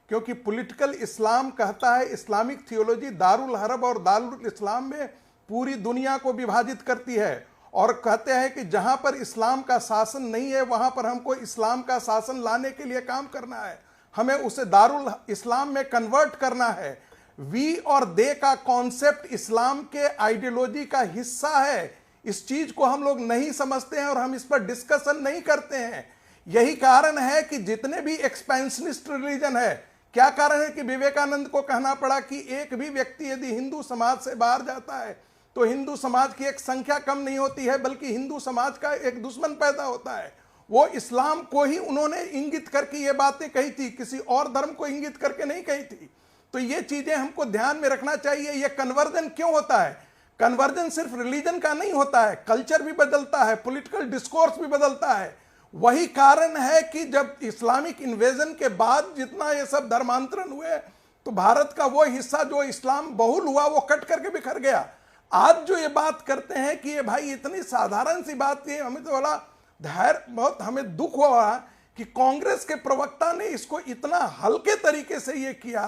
क्योंकि पॉलिटिकल इस्लाम कहता है, इस्लामिक थियोलॉजी दारुल हरब और दारुल इस्लाम में पूरी दुनिया को विभाजित करती है और कहते हैं कि जहां पर इस्लाम का शासन नहीं है वहां पर हमको इस्लाम का शासन लाने के लिए काम करना है, हमें उसे दारुल इस्लाम में कन्वर्ट करना है। वी और दे का कॉन्सेप्ट इस्लाम के आइडियोलॉजी का हिस्सा है। इस चीज को हम लोग नहीं समझते हैं और हम इस पर डिस्कशन नहीं करते हैं। यही कारण है कि जितने भी एक्सपेंशनिस्ट रिलीजन है, क्या कारण है कि विवेकानंद को कहना पड़ा कि एक भी व्यक्ति यदि हिंदू समाज से बाहर जाता है तो हिंदू समाज की एक संख्या कम नहीं होती है, बल्कि हिंदू समाज का एक दुश्मन पैदा होता है। वो इस्लाम को ही उन्होंने इंगित करके ये बातें कही थी, किसी और धर्म को इंगित करके नहीं कही थी। तो ये चीजें हमको ध्यान में रखना चाहिए। ये कन्वर्जन क्यों होता है? कन्वर्जन सिर्फ रिलीजन का नहीं होता है, कल्चर भी बदलता है, पॉलिटिकल डिस्कोर्स भी बदलता है। वही कारण है कि जब इस्लामिक इन्वेजन के बाद जितना ये सब धर्मांतरण हुए तो भारत का वो हिस्सा जो इस्लाम बहुल हुआ वो कट करके बिखर गया। आज जो ये बात करते हैं कि ये भाई इतनी साधारण सी बात थी, हमें तो बड़ा धैर्य, बहुत हमें दुख हुआ कि कांग्रेस के प्रवक्ता ने इसको इतना हल्के तरीके से ये किया।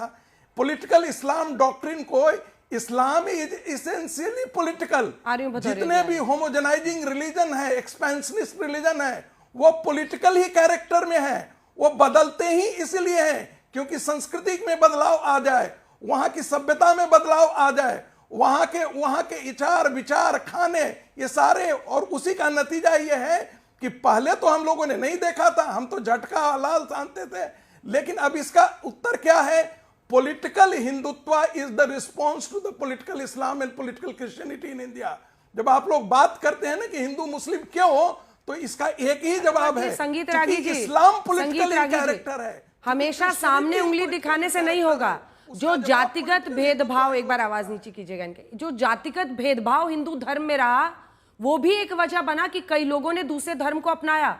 पॉलिटिकल इस्लाम डॉक्ट्रिन को, इस्लाम इज इसेंशियली पॉलिटिकल। जितने भी होमोजेनाइजिंग रिलीजन है, एक्सपेंशनिस्ट रिलीजन है, वो पॉलिटिकल ही कैरेक्टर में है। वो बदलते ही इसलिए हैं क्योंकि संस्कृति में बदलाव आ जाए, वहां की सभ्यता में बदलाव आ जाए, वहां के विचार विचार खाने ये सारे, और उसी का नतीजा ये है कि पहले तो हम लोगों ने नहीं देखा था, हम तो झटका हलाल जानते थे, लेकिन अब इसका उत्तर क्या है? Political Hindutva is the response to the political Islam and political Christianity in India. जब आप लोग बात करते हैं ना कि हिंदू मुस्लिम क्यों हो, तो इसका एक ही जवाब है, संगीत रागी जी, इस्लाम पॉलिटिकल कैरेक्टर है। हमेशा सामने उंगली दिखाने से नहीं होगा। जो जातिगत भेदभाव, एक बार आवाज नीचे कीजिएगा इनके, जो जातिगत भेदभाव हिंदू धर्म में रहा वो भी एक वजह बना कि कई लोगों ने दूसरे धर्म को अपनाया।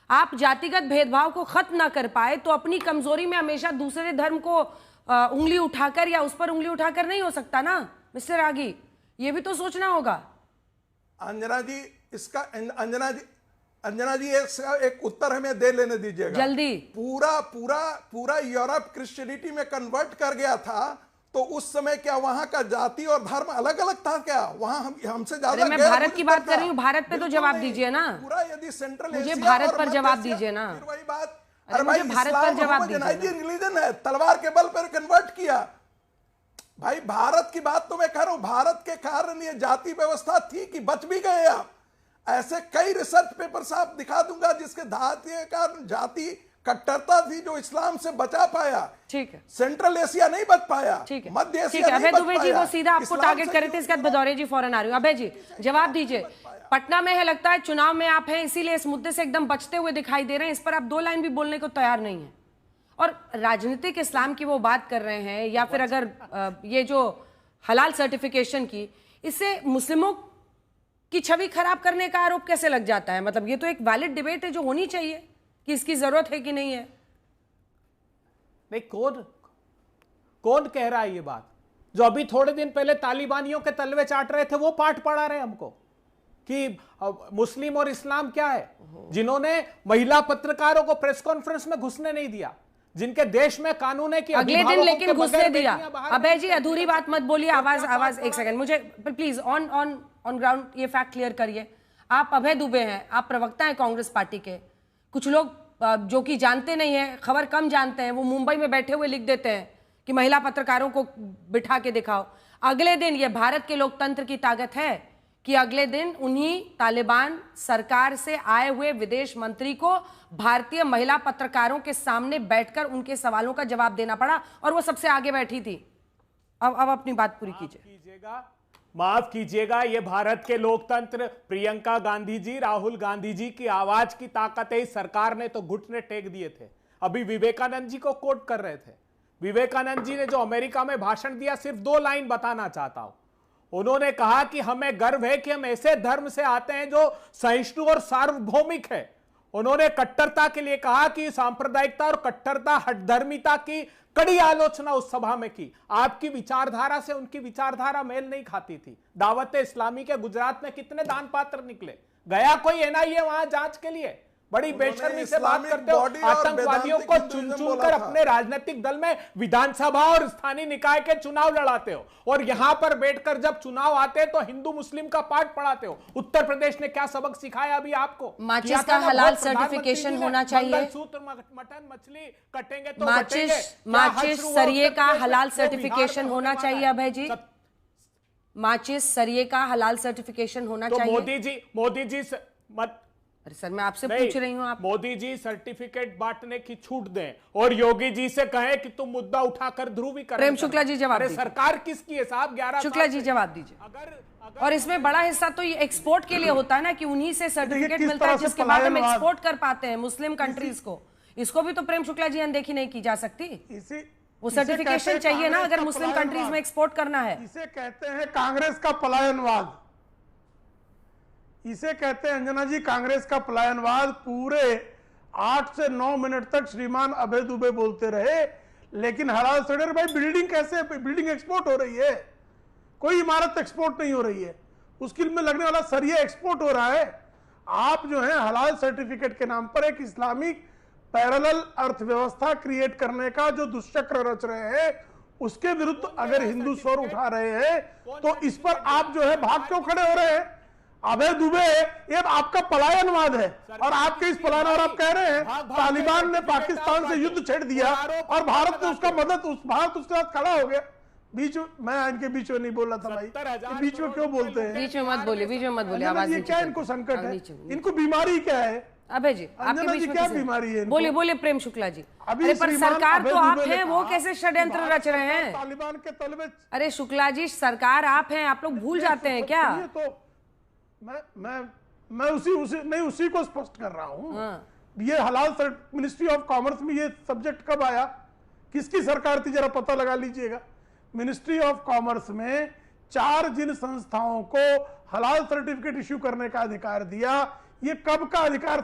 आप जातिगत भेदभाव को खत्म ना कर पाए तो अपनी कमजोरी में हमेशा दूसरे धर्म को उंगली उठाकर या उस पर उंगली उठाकर नहीं हो सकता ना मिस्टर रागी, ये भी तो सोचना होगा। अंजना जी, इसका अंजना जी एक उत्तर हमें दे लेने दीजिएगा जल्दी। पूरा यूरोप क्रिश्चियनिटी में कन्वर्ट कर गया था, तो उस समय क्या वहां का जाति और धर्म अलग अलग था क्या? वहां हमसे ज्यादा मैं भारत की बात कर रही हूँ, भारत पे तो जवाब दीजिए ना। पूरा यदि सेंट्रल मुझे भारत पर जवाब दीजिए ना। वही बात, अरे भाई भारत पर जवाब दीजिए। रिलीजन है, तलवार के बल पर कन्वर्ट किया। भाई भारत की बात तो मैं कह रहा हूं, भारत के कारण ये जाति व्यवस्था थी कि बच भी गए आप। ऐसे कई रिसर्च पेपर्स आप दिखा दूंगा जिसके धातीय कारण जाति कट्टरता थी जो इस्लाम से बचा पाया। ठीक है, सेंट्रल एशिया नहीं बच पाया, ठीक है, मध्य एशिया अभय दुबे जी वो सीधा आपको टारगेट कर रहे थे, इसके बाद भदौरिया जी फौरन आ रही हूँ। अभय जी जवाब दीजिए, पटना में है, लगता है चुनाव में आप हैं इसीलिए इस मुद्दे से एकदम बचते हुए दिखाई दे रहे हैं, इस पर आप दो लाइन भी बोलने को तैयार नहीं है। और राजनीतिक इस्लाम की वो बात कर रहे हैं, या फिर अगर ये जो हलाल सर्टिफिकेशन की, इससे मुस्लिमों की छवि खराब करने का आरोप कैसे लग जाता है? मतलब ये तो एक वैलिड डिबेट है जो होनी चाहिए कि इसकी जरूरत है कि नहीं है। नहीं, कौन कह रहा है ये बात? जो अभी थोड़े दिन पहले तालिबानियों के तलवे चाट रहे थे वो पाठ पढ़ा रहे हमको कि मुस्लिम और इस्लाम क्या है, जिन्होंने महिला पत्रकारों को प्रेस कॉन्फ्रेंस में घुसने नहीं दिया, जिनके देश में कानून है कि अगले दिन लेकिन घुसने दिया। अभय जी अधूरी बात मत बोलिए, आवाज एक सेकंड, मुझे प्लीज ऑन ग्राउंड ये फैक्ट क्लियर करिए। आप अभय दुबे हैं, आप प्रवक्ता हैं कांग्रेस पार्टी के। कुछ लोग जो कि जानते नहीं है, खबर कम जानते हैं, वो मुंबई में बैठे हुए लिख देते हैं कि महिला पत्रकारों को बिठा के दिखाओ। अगले दिन, ये भारत के लोकतंत्र की ताकत है कि अगले दिन उन्हीं तालिबान सरकार से आए हुए विदेश मंत्री को भारतीय महिला पत्रकारों के सामने बैठकर उनके सवालों का जवाब देना पड़ा, और वो सबसे आगे बैठी थी। अब अपनी बात पूरी कीजिए। माफ कीजिएगा, ये भारत के लोकतंत्र, प्रियंका गांधी जी, राहुल गांधी जी की आवाज की ताकत है। इस सरकार ने तो घुटने टेक दिए थे। अभी विवेकानंद जी को कोट कर रहे थे। विवेकानंद जी ने जो अमेरिका में भाषण दिया, सिर्फ 2 लाइन बताना चाहता हूं। उन्होंने कहा कि हमें गर्व है कि हम ऐसे धर्म से आते हैं जो सहिष्णु और सार्वभौमिक है। उन्होंने कट्टरता के लिए कहा कि सांप्रदायिकता और कट्टरता हठधर्मिता की कड़ी आलोचना उस सभा में की। आपकी विचारधारा से उनकी विचारधारा मेल नहीं खाती थी। दावत इस्लामी के गुजरात में कितने दान पात्र निकले? गया कोई एनआईए वहां जांच के लिए? बड़ी बेशर्मी से बात करते हो। आतंकवादियों को चुन चुनकर अपने राजनीतिक दल में विधानसभा और स्थानीय निकाय के चुनाव लड़ाते हो, और यहां पर बैठकर जब चुनाव आते हैं तो हिंदू मुस्लिम का पाठ पढ़ाते हो। उत्तर प्रदेश ने क्या सबक सिखाया अभी आपको? माचिस का हलाल सर्टिफिकेशन होना चाहिए। सूत्र, मटन, मछली कटेंगे तो माचिस सरिये का हलाल सर्टिफिकेशन होना चाहिए। अभय जी, माचिस सरिये का हलाल सर्टिफिकेशन होना चाहिए। मोदी जी अरे सर, मैं आपसे पूछ रही हूँ। आप मोदी जी सर्टिफिकेट बांटने की छूट दें और योगी जी से कहें कि तुम मुद्दा उठाकर ध्रुवीकरण। प्रेम शुक्ला जी जवाब दीजिए। सरकार किसकी है साहब? 11 शुक्ला जी जवाब दीजिए। और इसमें बड़ा हिस्सा तो ये एक्सपोर्ट के लिए होता है ना, कि उन्हीं से सर्टिफिकेट मिलता है जिसके बाद हम एक्सपोर्ट कर पाते हैं मुस्लिम कंट्रीज को। इसको भी तो प्रेम शुक्ला जी अनदेखी नहीं की जा सकती। वो सर्टिफिकेशन चाहिए ना अगर मुस्लिम कंट्रीज में एक्सपोर्ट करना है। इसे कहते हैं कांग्रेस का पलायनवाद। इसे कहते हैं अंजना जी कांग्रेस का पलायनवाद। पूरे 8 से 9 मिनट तक श्रीमान अभय दुबे बोलते रहे, लेकिन हलाल सर्टिफिकेट, भाई बिल्डिंग कैसे, बिल्डिंग एक्सपोर्ट हो रही है, कोई इमारत एक्सपोर्ट नहीं हो रही है, उसके में लगने वाला सरिया एक्सपोर्ट हो रहा है। आप जो है हलाल सर्टिफिकेट के नाम पर एक इस्लामिक पैरेलल अर्थव्यवस्था क्रिएट करने का जो दुष्चक्र रच रहे हैं, उसके विरुद्ध अगर हिंदू स्वर उठा रहे हैं तो इस पर आप जो है भाग क्यों खड़े हो रहे हैं? अभय दुबे, ये आपका पलायनवाद है, और आपके इस पलायन, और आप कह रहे हैं तालिबान ने पाकिस्तान से युद्ध छेड़ दिया और भारत ने उसका मदद, भारत उसके साथ खड़ा हो गया। बीच में, मैं इनके बीच में नहीं बोल रहा था भाई, बीच में क्यों बोलते हैं? बीच में मत बोलिए, बीच में मत बोलिए। आवाज ये क्या इनको संकट है? इनको बीमारी क्या है? अभय जी, आपके बीच में क्या बीमारी है? बोलिए बोलिए प्रेम शुक्ला जी। अरे पर सरकार तो आप हैं, वो कैसे षड्यंत्र रच रहे हैं? तालिबान के तलवे। अरे शुक्ला जी, सरकार आप हैं, आप लोग भूल जाते हैं क्या? तो मैं उसी को स्पष्ट कर रहा हूँ। ये हलाल मिनिस्ट्री ऑफ कॉमर्स में ये सब्जेक्ट कब आया, किसकी सरकार थी, जरा पता लगा लीजिएगा। मिनिस्ट्री ऑफ कॉमर्स में 4 जिन संस्थाओं को हलाल सर्टिफिकेट इश्यू करने का अधिकार दिया, ये कब का अधिकार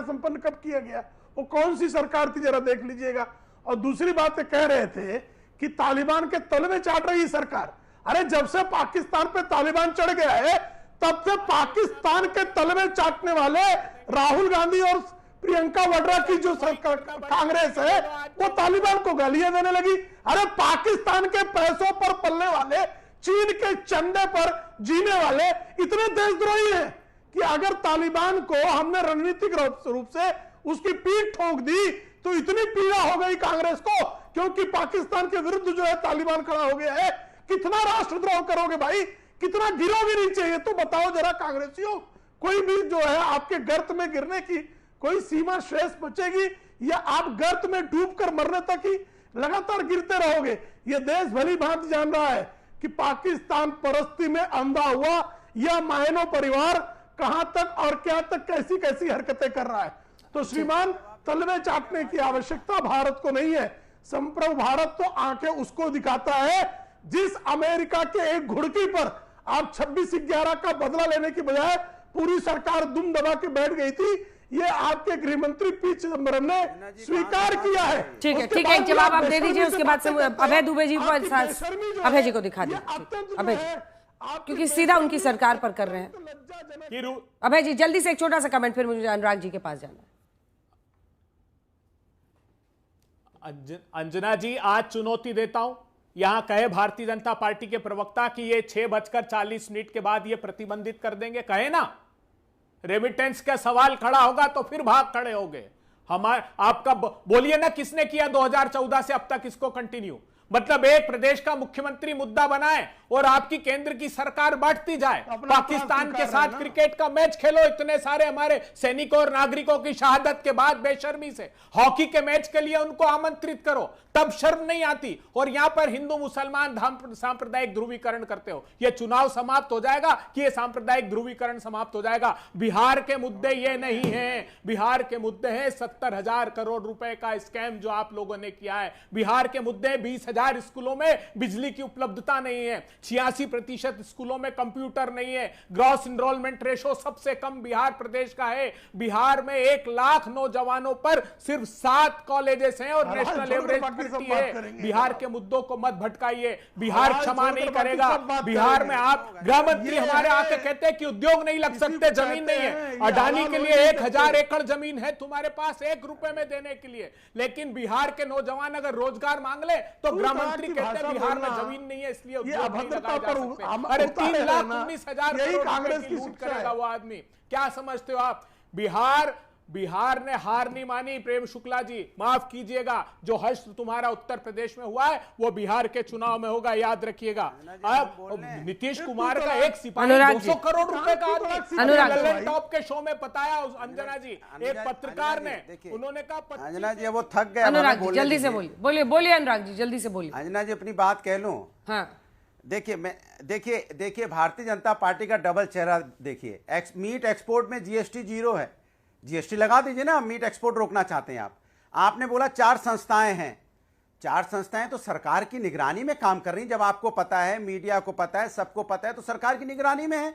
संपन्न कब किया गया, वो कौन सी सरकार थी, जरा देख लीजिएगा। और दूसरी बात कह रहे थे कि तालिबान के तलवे चाट रही सरकार। अरे जब से पाकिस्तान पे तालिबान चढ़ गया है, तब से पाकिस्तान के तलवे चाटने वाले राहुल गांधी और प्रियंका वाड्रा की जो कांग्रेस है, वो तालिबान को गालियां देने लगी। अरे पाकिस्तान के पैसों पर पलने वाले, चीन के चंदे पर जीने वाले इतने देशद्रोही हैं कि अगर तालिबान को हमने रणनीतिक रूप से उसकी पीठ ठोक दी तो इतनी पीड़ा हो गई कांग्रेस को, क्योंकि पाकिस्तान के विरुद्ध जो है तालिबान खड़ा हो गया है। कितना राष्ट्रद्रोह करोगे भाई, कितना गिरोगे नीचे, ये तो बताओ जरा कांग्रेसियों। कोई भी जो है आपके गर्त में गिरने की कोई सीमा शेष बचेगी, या आप गर्त में डूबकर मरने तक ही लगातार गिरते रहोगे? ये देश भली भांति जान रहा है कि पाकिस्तान परस्ती में अंधा हुआ यह मायनो परिवार कहां तक और क्या तक कैसी कैसी हरकतें कर रहा है। तो श्रीमान, तलवे चाटने की आवश्यकता भारत को नहीं है। संप्रभु भारत तो आंखें उसको दिखाता है जिस अमेरिका के एक घुड़की पर आप 26/11 का बदला लेने की बजाय पूरी सरकार दुम दबा के बैठ गई थी। ये आपके गृह मंत्री पी चिदम्बरम ने स्वीकार किया है। ठीक है, ठीक है, एक जवाब आप दे दीजिए, उसके बाद से अभय दुबे जी को, अभय जी को दिखा दीजिए, अभय जी, क्योंकि सीधा उनकी सरकार पर कर रहे हैं। अभय जी जल्दी से एक छोटा सा कमेंट, फिर मुझे अनुराग जी के पास जाना है। अंजना जी, आज चुनौती देता हूं, यहां कहे भारतीय जनता पार्टी के प्रवक्ता कि ये 6:40 के बाद ये प्रतिबंधित कर देंगे, कहे ना, रेमिटेंस का सवाल खड़ा होगा तो फिर भाग खड़े होंगे। आपका बोलिए ना, किसने किया 2014 से अब तक इसको कंटिन्यू? मतलब एक प्रदेश का मुख्यमंत्री मुद्दा बनाए और आपकी केंद्र की सरकार बांटती जाए। पाकिस्तान के साथ क्रिकेट का मैच खेलो, इतने सारे हमारे सैनिकों और नागरिकों की शहादत के बाद बेशर्मी से हॉकी के मैच के लिए उनको आमंत्रित करो, तब शर्म नहीं आती। और यहां पर हिंदू मुसलमान सांप्रदायिक ध्रुवीकरण करते हो। यह चुनाव समाप्त हो जाएगा कि यह सांप्रदायिक ध्रुवीकरण समाप्त हो जाएगा? बिहार के मुद्दे ये नहीं है, बिहार के मुद्दे हैं 70,000 करोड़ रुपए का स्कैम जो आप लोगों ने किया है। बिहार के मुद्दे 20,000 1000 स्कूलों में बिजली की उपलब्धता नहीं है, 86% स्कूलों में कंप्यूटर नहीं है, ग्रॉस इनरोलमेंट रेशो सबसे कम बिहार प्रदेश का है। बिहार में 1 लाख नौजवानों पर सिर्फ 7 कॉलेजेस हैं और नेशनल एवरेज 50 है। बिहार के मुद्दों को मत भटकाइए, बिहार क्षमा नहीं करेगा। बिहार में आप गृह मंत्री हमारे आके कहते हैं कि उद्योग नहीं लग सकते, जमीन नहीं है। अडानी के लिए 1000 एकड़ जमीन है तुम्हारे पास 1 रुपए में देने के लिए, लेकिन बिहार के नौजवान अगर रोजगार मांग ले तो गृह मंत्री कहते हैं बिहार में जमीन नहीं है इसलिए उद्योग नहीं लगाए जा सकते। अरे 3,19,000 करोड़ रुपए की लूट करेगा वो आदमी, क्या समझते हो आप? बिहार ने हार नहीं मानी। प्रेम शुक्ला जी माफ कीजिएगा, जो हश्र तुम्हारा उत्तर प्रदेश में हुआ है वो बिहार के चुनाव में होगा, याद रखिएगा। अब नीतीश कुमार का एक सिपाही 200 करोड़ रुपए का आदमी लल्लन टॉप के शो में बताया अंजना जी, एक पत्रकार ने, उन्होंने कहा अंजना जी वो थक गए। अनुराग जी जल्दी से बोलिए अनुराग जी जल्दी से बोलिए। अंजना जी अपनी बात कह लूं। हाँ देखिए भारतीय जनता पार्टी का डबल चेहरा देखिए। मीट एक्सपोर्ट में जीएसटी 0 है, जीएसटी लगा दीजिए ना। मीट एक्सपोर्ट रोकना चाहते हैं आप। आपने बोला 4 संस्थाएं हैं, 4 संस्थाएं तो सरकार की निगरानी में काम कर रही हैं। जब आपको पता है, मीडिया को पता है, सबको पता है, तो सरकार की निगरानी में है।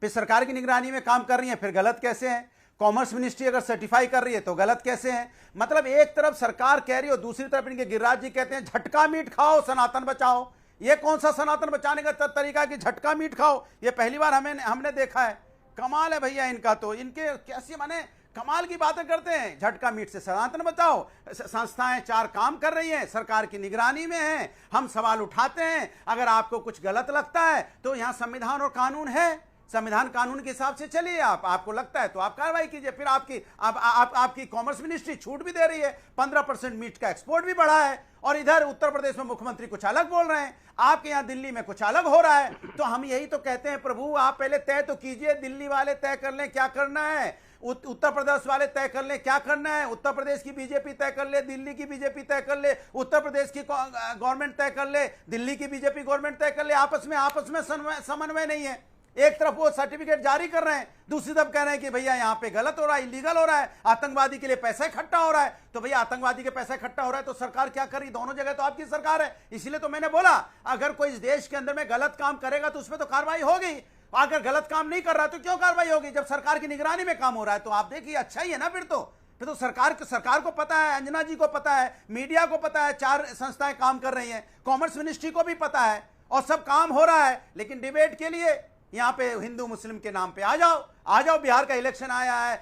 फिर सरकार की निगरानी में काम कर रही है, फिर गलत कैसे है? कॉमर्स मिनिस्ट्री अगर सर्टिफाई कर रही है तो गलत कैसे है? मतलब एक तरफ सरकार कह रही है और दूसरी तरफ इनके गिरिराज जी कहते हैं झटका मीट खाओ, सनातन बचाओ। ये कौन सा सनातन बचाने का तरीका कि झटका मीट खाओ? ये पहली बार हमने देखा है। कमाल है भैया इनका, तो इनके कैसे माने कमाल की बातें करते हैं। झटका मीट से सनातन बचाओ। संस्थाएं 4 काम कर रही हैं, सरकार की निगरानी में हैं। हम सवाल उठाते हैं, अगर आपको कुछ गलत लगता है तो यहां संविधान और कानून है, संविधान कानून के हिसाब से चलिए। आपको लगता है तो आप कार्रवाई कीजिए। फिर आपकी कॉमर्स मिनिस्ट्री छूट भी दे रही है, 15% मीट का एक्सपोर्ट भी बढ़ा है, और इधर उत्तर प्रदेश में मुख्यमंत्री कुछ अलग बोल रहे हैं, आपके यहां दिल्ली में कुछ अलग हो रहा है। तो हम यही तो कहते हैं प्रभु, आप पहले तय तो कीजिए। दिल्ली वाले तय कर लें क्या करना है, उत्तर प्रदेश वाले तय कर ले क्या करना है। उत्तर प्रदेश की बीजेपी तय कर ले, दिल्ली की बीजेपी तय कर ले, उत्तर प्रदेश की गवर्नमेंट तय कर ले, दिल्ली की बीजेपी गवर्नमेंट तय कर ले। आपस में समन्वय नहीं है। एक तरफ वो सर्टिफिकेट जारी कर रहे हैं, दूसरी तरफ कह रहे हैं कि भैया यहाँ पे गलत हो रहा है, इलीगल हो रहा है, आतंकवादी के लिए पैसा इकट्ठा हो रहा है। तो भैया आतंकवादी के पैसा इकट्ठा हो रहा है तो सरकार क्या कर रही? दोनों जगह तो आपकी सरकार है। इसलिए तो मैंने बोला, अगर कोई इस देश के अंदर में गलत काम करेगा तो उसमें तो कार्रवाई होगी। अगर गलत काम नहीं कर रहा तो क्यों कार्रवाई होगी? जब सरकार की निगरानी में काम हो रहा है तो आप देखिए अच्छा ही है ना। फिर तो सरकार को पता है, अंजना जी को पता है, मीडिया को पता है, 4 संस्थाएं काम कर रही हैं, कॉमर्स मिनिस्ट्री को भी पता है, और सब काम हो रहा है। लेकिन डिबेट के लिए यहाँ पे हिंदू मुस्लिम के नाम पे आ जाओ। बिहार का इलेक्शन आया है,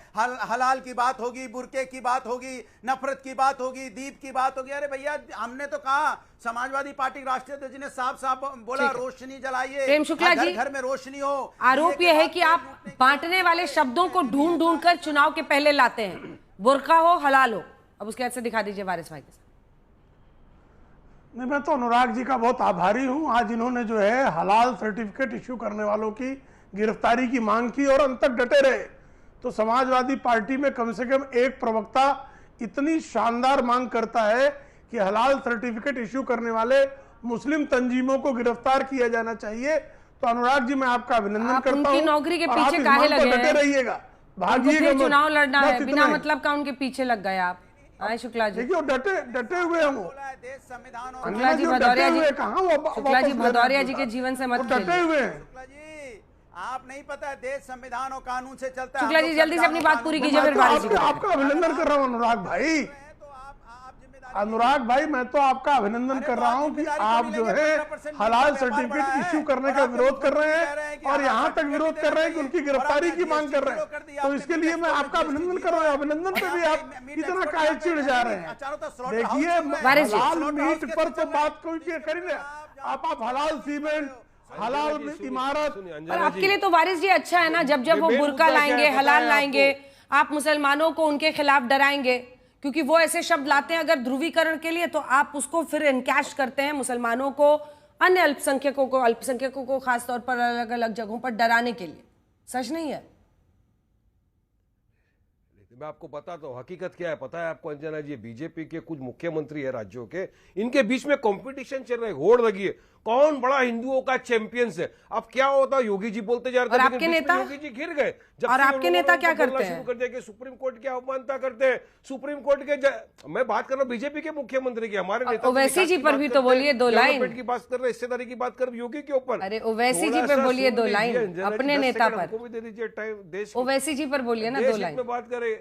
हलाल की बात होगी, बुरके की बात होगी, नफरत की बात होगी, दीप की बात होगी। अरे भैया हमने तो कहा, समाजवादी पार्टी राष्ट्रीय अध्यक्ष ने साफ बोला रोशनी जलाइए, प्रेम शुक्ला जी, घर में रोशनी हो। आरोप यह है कि आप बांटने वाले शब्दों को ढूंढ कर चुनाव के पहले लाते हैं, बुरका हो हलाल हो। अब उसके ऐसे दिखा दीजिए वारिस भाई के साथ। नहीं, मैं तो अनुराग जी का बहुत आभारी हूं। आज इन्होंने जो है हलाल सर्टिफिकेट इश्यू करने वालों की गिरफ्तारी की मांग की और अंत तक डटे रहे। तो समाजवादी पार्टी में कम से कम एक प्रवक्ता इतनी शानदार मांग करता है कि हलाल सर्टिफिकेट इश्यू करने वाले मुस्लिम तंजीमों को गिरफ्तार किया जाना चाहिए। तो अनुराग जी मैं आपका अभिनंदन करता हूँ। नौकरी के पीछे काहे लगे डटे रहिएगा, भागिएगा, चुनाव लड़ना है, बिना मतलब का उनके पीछे लग गए आप। शुक्ला जी देखिए डटे हुए हैं वो। शुक्ला जी भदौरिया जी के जीवन से मत डटे हुए हैं। आप नहीं पता है देश संविधान और कानून से चलता है। शुक्ला जी जल्दी से अपनी बात पूरी कीजिए। फिर आपका अभिनंदन कर रहा हूँ अनुराग भाई, मैं तो आपका अभिनंदन कर रहा हूं कि आप जो है हलाल सर्टिफिकेट इश्यू करने का विरोध कर रहे हैं और यहां तक विरोध कर रहे हैं कि उनकी गिरफ्तारी की मांग कर रहे हैं। तो इसके लिए मैं आपका अभिनंदन कर रहा हूं। अभिनंदन पे भी आप इतना काहे चिढ़ जा रहे हैं? देखिए हलाल मीट पर तो बात कोई करी ना, आप हलाल सीमेंट, हलाल इमारत। और आपके लिए तो वारिस जी अच्छा है ना, जब वो बुर्का लाएंगे, हलाल लाएंगे, आप मुसलमानों को उनके खिलाफ डराएंगे, क्योंकि वो ऐसे शब्द लाते हैं अगर ध्रुवीकरण के लिए, तो आप उसको फिर इनकैश करते हैं मुसलमानों को, अन्य अल्पसंख्यकों को खासतौर पर अलग अलग जगहों पर डराने के लिए। सच नहीं है? मैं आपको बताता हूं हकीकत क्या है, पता है आपको अंजना जी? बीजेपी के कुछ मुख्यमंत्री है राज्यों के, इनके बीच में कंपटीशन चल रहा है, होड़ लगी है। कौन बड़ा हिंदुओं का चैंपियंस है। अब क्या होता, योगी जी बोलते जा रहे थे, और आपके नेता, योगी जी घिर गए। और आपके नेता क्या करते हैं? कर दिया कि सुप्रीम कोर्ट की अवमानना करते हैं, सुप्रीम कोर्ट के मैं बात कर रहा हूँ बीजेपी के मुख्यमंत्री की, हमारे नेता ओवैसी जी पर भी तो बोलिए दो लाइन की बात कर रहे हैं, हिस्सेदारी की बात कर रहे हैं योगी के ऊपर। अरे ओवैसी जी पे बोलिए दो लाइन अपने नेता पर, भी दे दीजिए टाइम। देश ओवैसी जी पर बोलिए ना दो लाइन में बात करें।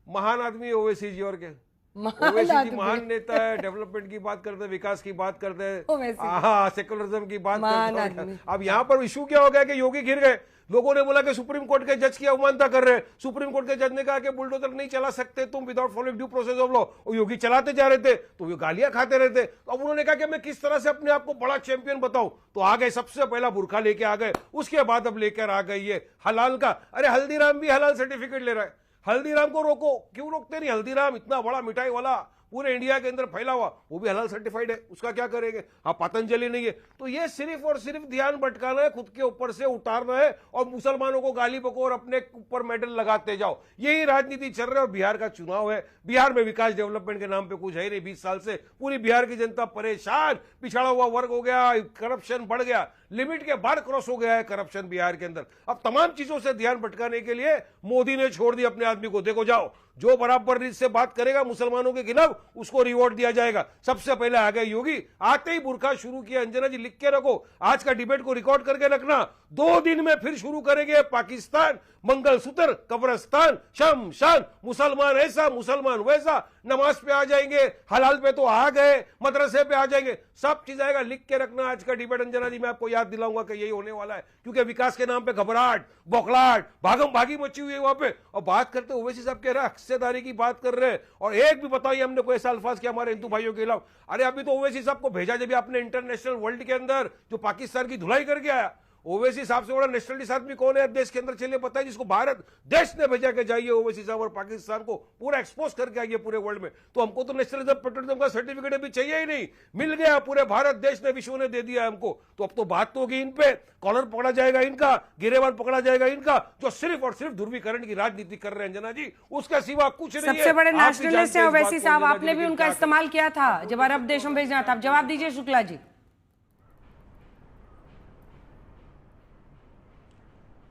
महान आदमी है ओवैसी जी, और क्या ओवैसी जी महान नेता है, डेवलपमेंट की बात करते हैं, विकास की बात करते हैं, हाँ सेकुलरिज्म की बात करते हैं। अब यहाँ पर इशू क्या हो गया कि योगी घिर गए। लोगों ने बोला कि सुप्रीम कोर्ट के जज की अवमानना कर रहे हैं। सुप्रीम कोर्ट के जज ने कहा कि बुलडोजर नहीं चला सकते तुम without following due process of law. और योगी चलाते जा रहे थे तो वो गालियां खाते रहते। तो अब उन्होंने कहा कि मैं किस तरह से अपने आप को बड़ा चैंपियन बताऊं, तो आ गए सबसे पहला बुरखा लेके आ गए, उसके बाद अब लेकर आ गई ये हलाल का। अरे हल्दीराम भी हलाल सर्टिफिकेट ले रहा है, हल्दीराम को रोको, क्यों रोकते नहीं? हल्दीराम इतना बड़ा मिठाई वाला पूरे इंडिया के अंदर फैला हुआ, वो भी हलाल सर्टिफाइड है, उसका क्या करेंगे? हाँ पतंजलि नहीं है। तो ये सिर्फ और सिर्फ ध्यान भटकाना है, खुद के ऊपर से उतारना है और मुसलमानों को गाली बको और अपने ऊपर मेडल लगाते जाओ, यही राजनीति चल रही है। और बिहार का चुनाव है, बिहार में विकास डेवलपमेंट के नाम पे कुछ है नहीं। 20 साल से पूरी बिहार की जनता परेशान, पिछड़ा हुआ वर्ग हो गया, करप्शन बढ़ गया, लिमिट के बाहर क्रॉस हो गया है करप्शन बिहार के अंदर। अब तमाम चीजों से ध्यान भटकाने के लिए मोदी ने छोड़ दी अपने आदमी को। देखो जाओ, जो बराबर रीत से बात करेगा मुसलमानों के खिलाफ उसको रिवॉर्ड दिया जाएगा। सबसे पहले आ गए योगी, आते ही बुरखा शुरू किया। अंजना जी लिख के रखो, आज का डिबेट को रिकॉर्ड करके रखना, 2 दिन में फिर शुरू करेंगे पाकिस्तान, मंगलसूत्र, कब्रिस्तान, शमशान, मुसलमान ऐसा मुसलमान वैसा, नमाज पे आ जाएंगे, हलाल पे तो आ गए, मदरसे पे आ जाएंगे, सब चीज आएगा। लिख के रखना आज का डिबेट। अंजना जी मैं आपको याद दिलाऊंगा कि यही होने वाला है, क्योंकि विकास के नाम पे घबराहट, बौखलाहट, भागम भागी मची हुई है वहां पे। और बात करते ओवैसी साहब कह रहे हैं हिस्सेदारी की बात कर रहे हैं, और एक भी बताइए हमने कोई ऐसा अल्फाज किया हमारे हिंदू भाइयों के खिलाफ? अरे अभी तो ओवैसी साहब को भेजा जब आपने इंटरनेशनल वर्ल्ड के अंदर जो पाकिस्तान की धुलाई करके आया। ओवैसी साहब से बड़ा नेशनलिस्ट आदमी कौन है देश के अंदर? चलिए बताइए, जिसको भारत देश ने भेजा के जाइए ओवैसी साहब और पाकिस्तान को पूरा एक्सपोज करके आइए पूरे वर्ल्ड में। तो हमको तो नेशनलिज्म पेट्रियटिज्म का सर्टिफिकेट अभी चाहिए ही नहीं, मिल गया, पूरे भारत देश ने, विश्व ने दे दिया हमको। तो अब तो बात तो होगी इन पे, कॉलर पकड़ा जाएगा इनका, गिरेबान पकड़ा जाएगा इनका, जो सिर्फ और सिर्फ ध्रुवीकरण की राजनीति कर रहे हैं अंजना जी, उसके सिवा कुछ नहीं है। सबसे बड़े नेशनलिस्ट है ओवैसी साहब, आपने भी उनका इस्तेमाल किया था जब अरब देशों में भेजना था। अब जवाब दीजिए शुक्ला जी।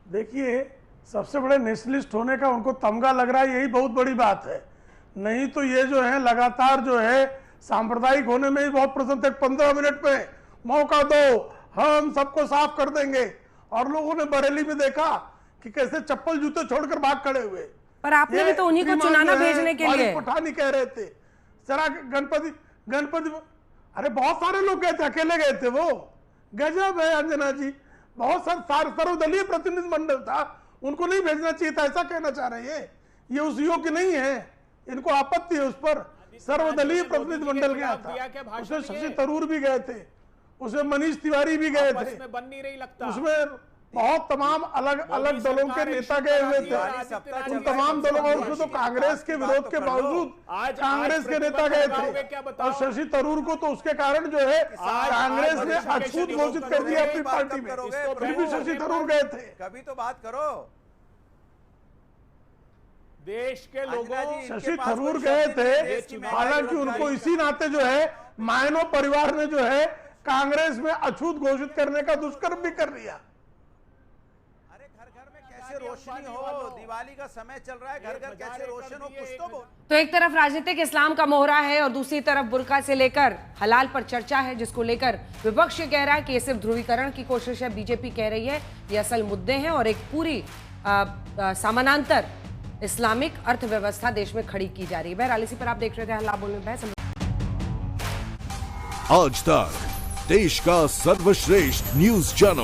देखिए, सबसे बड़े नेशनलिस्ट होने का उनको तमगा लग रहा है, यही बहुत बड़ी बात है। नहीं तो ये जो है लगातार जो है सांप्रदायिक होने में ही बहुत प्रसन्न थे। 15 मिनट में मौका दो, हम सबको साफ कर देंगे। और लोगों ने बरेली में देखा कि कैसे चप्पल जूते छोड़कर भाग खड़े हुए। पर आपने भी तो उन्हीं को चुनाना भेजने के लिए पठानी कह रहे थे, जरा गणपति अरे बहुत सारे लोग गए थे, अकेले गए थे वो। गजब है अंजना जी, बहुत सारे सर्वदलीय प्रतिनिधि मंडल था, उनको नहीं भेजना चाहिए था, ऐसा कहना चाह रहे हैं। ये उस योग्य नहीं है, इनको आपत्ति है उस पर। सर्वदलीय प्रतिनिधि मंडल गया था, उसमें शशि थरूर भी गए थे, उसमें मनीष तिवारी भी गए थे, उसमें बहुत तमाम अलग अलग दलों के नेता गए हुए थे। उन तमाम दलों और उसमें तो कांग्रेस के विरोध के बावजूद कांग्रेस के नेता गए थे। और शशि थरूर को तो उसके कारण जो है कांग्रेस ने अछूत घोषित कर दिया अपनी पार्टी में, फिर भी शशि थरूर गए थे। कभी तो बात करो। देश के लोगों, शशि थरूर गए थे, हालांकि उनको इसी नाते जो है मायनो परिवार ने जो है कांग्रेस में अछूत घोषित करने का दुष्कर्म भी कर लिया। रोशनी हो, दिवाली का समय चल रहा है, घर घर कैसे रोशन हो, कुछ तो बोल। तो एक तरफ राजनीतिक इस्लाम का मोहरा है और दूसरी तरफ बुर्का से लेकर हलाल पर चर्चा है, जिसको लेकर विपक्ष ये कह रहा है कि ये सिर्फ ध्रुवीकरण की कोशिश है। बीजेपी कह रही है ये असल मुद्दे हैं और एक पूरी समानांतर इस्लामिक अर्थव्यवस्था देश में खड़ी की जा रही है। बहरहाल इसी पर आप देख रहे थे हल्ला बोलने बहस। आज तक देश का सर्वश्रेष्ठ न्यूज चैनल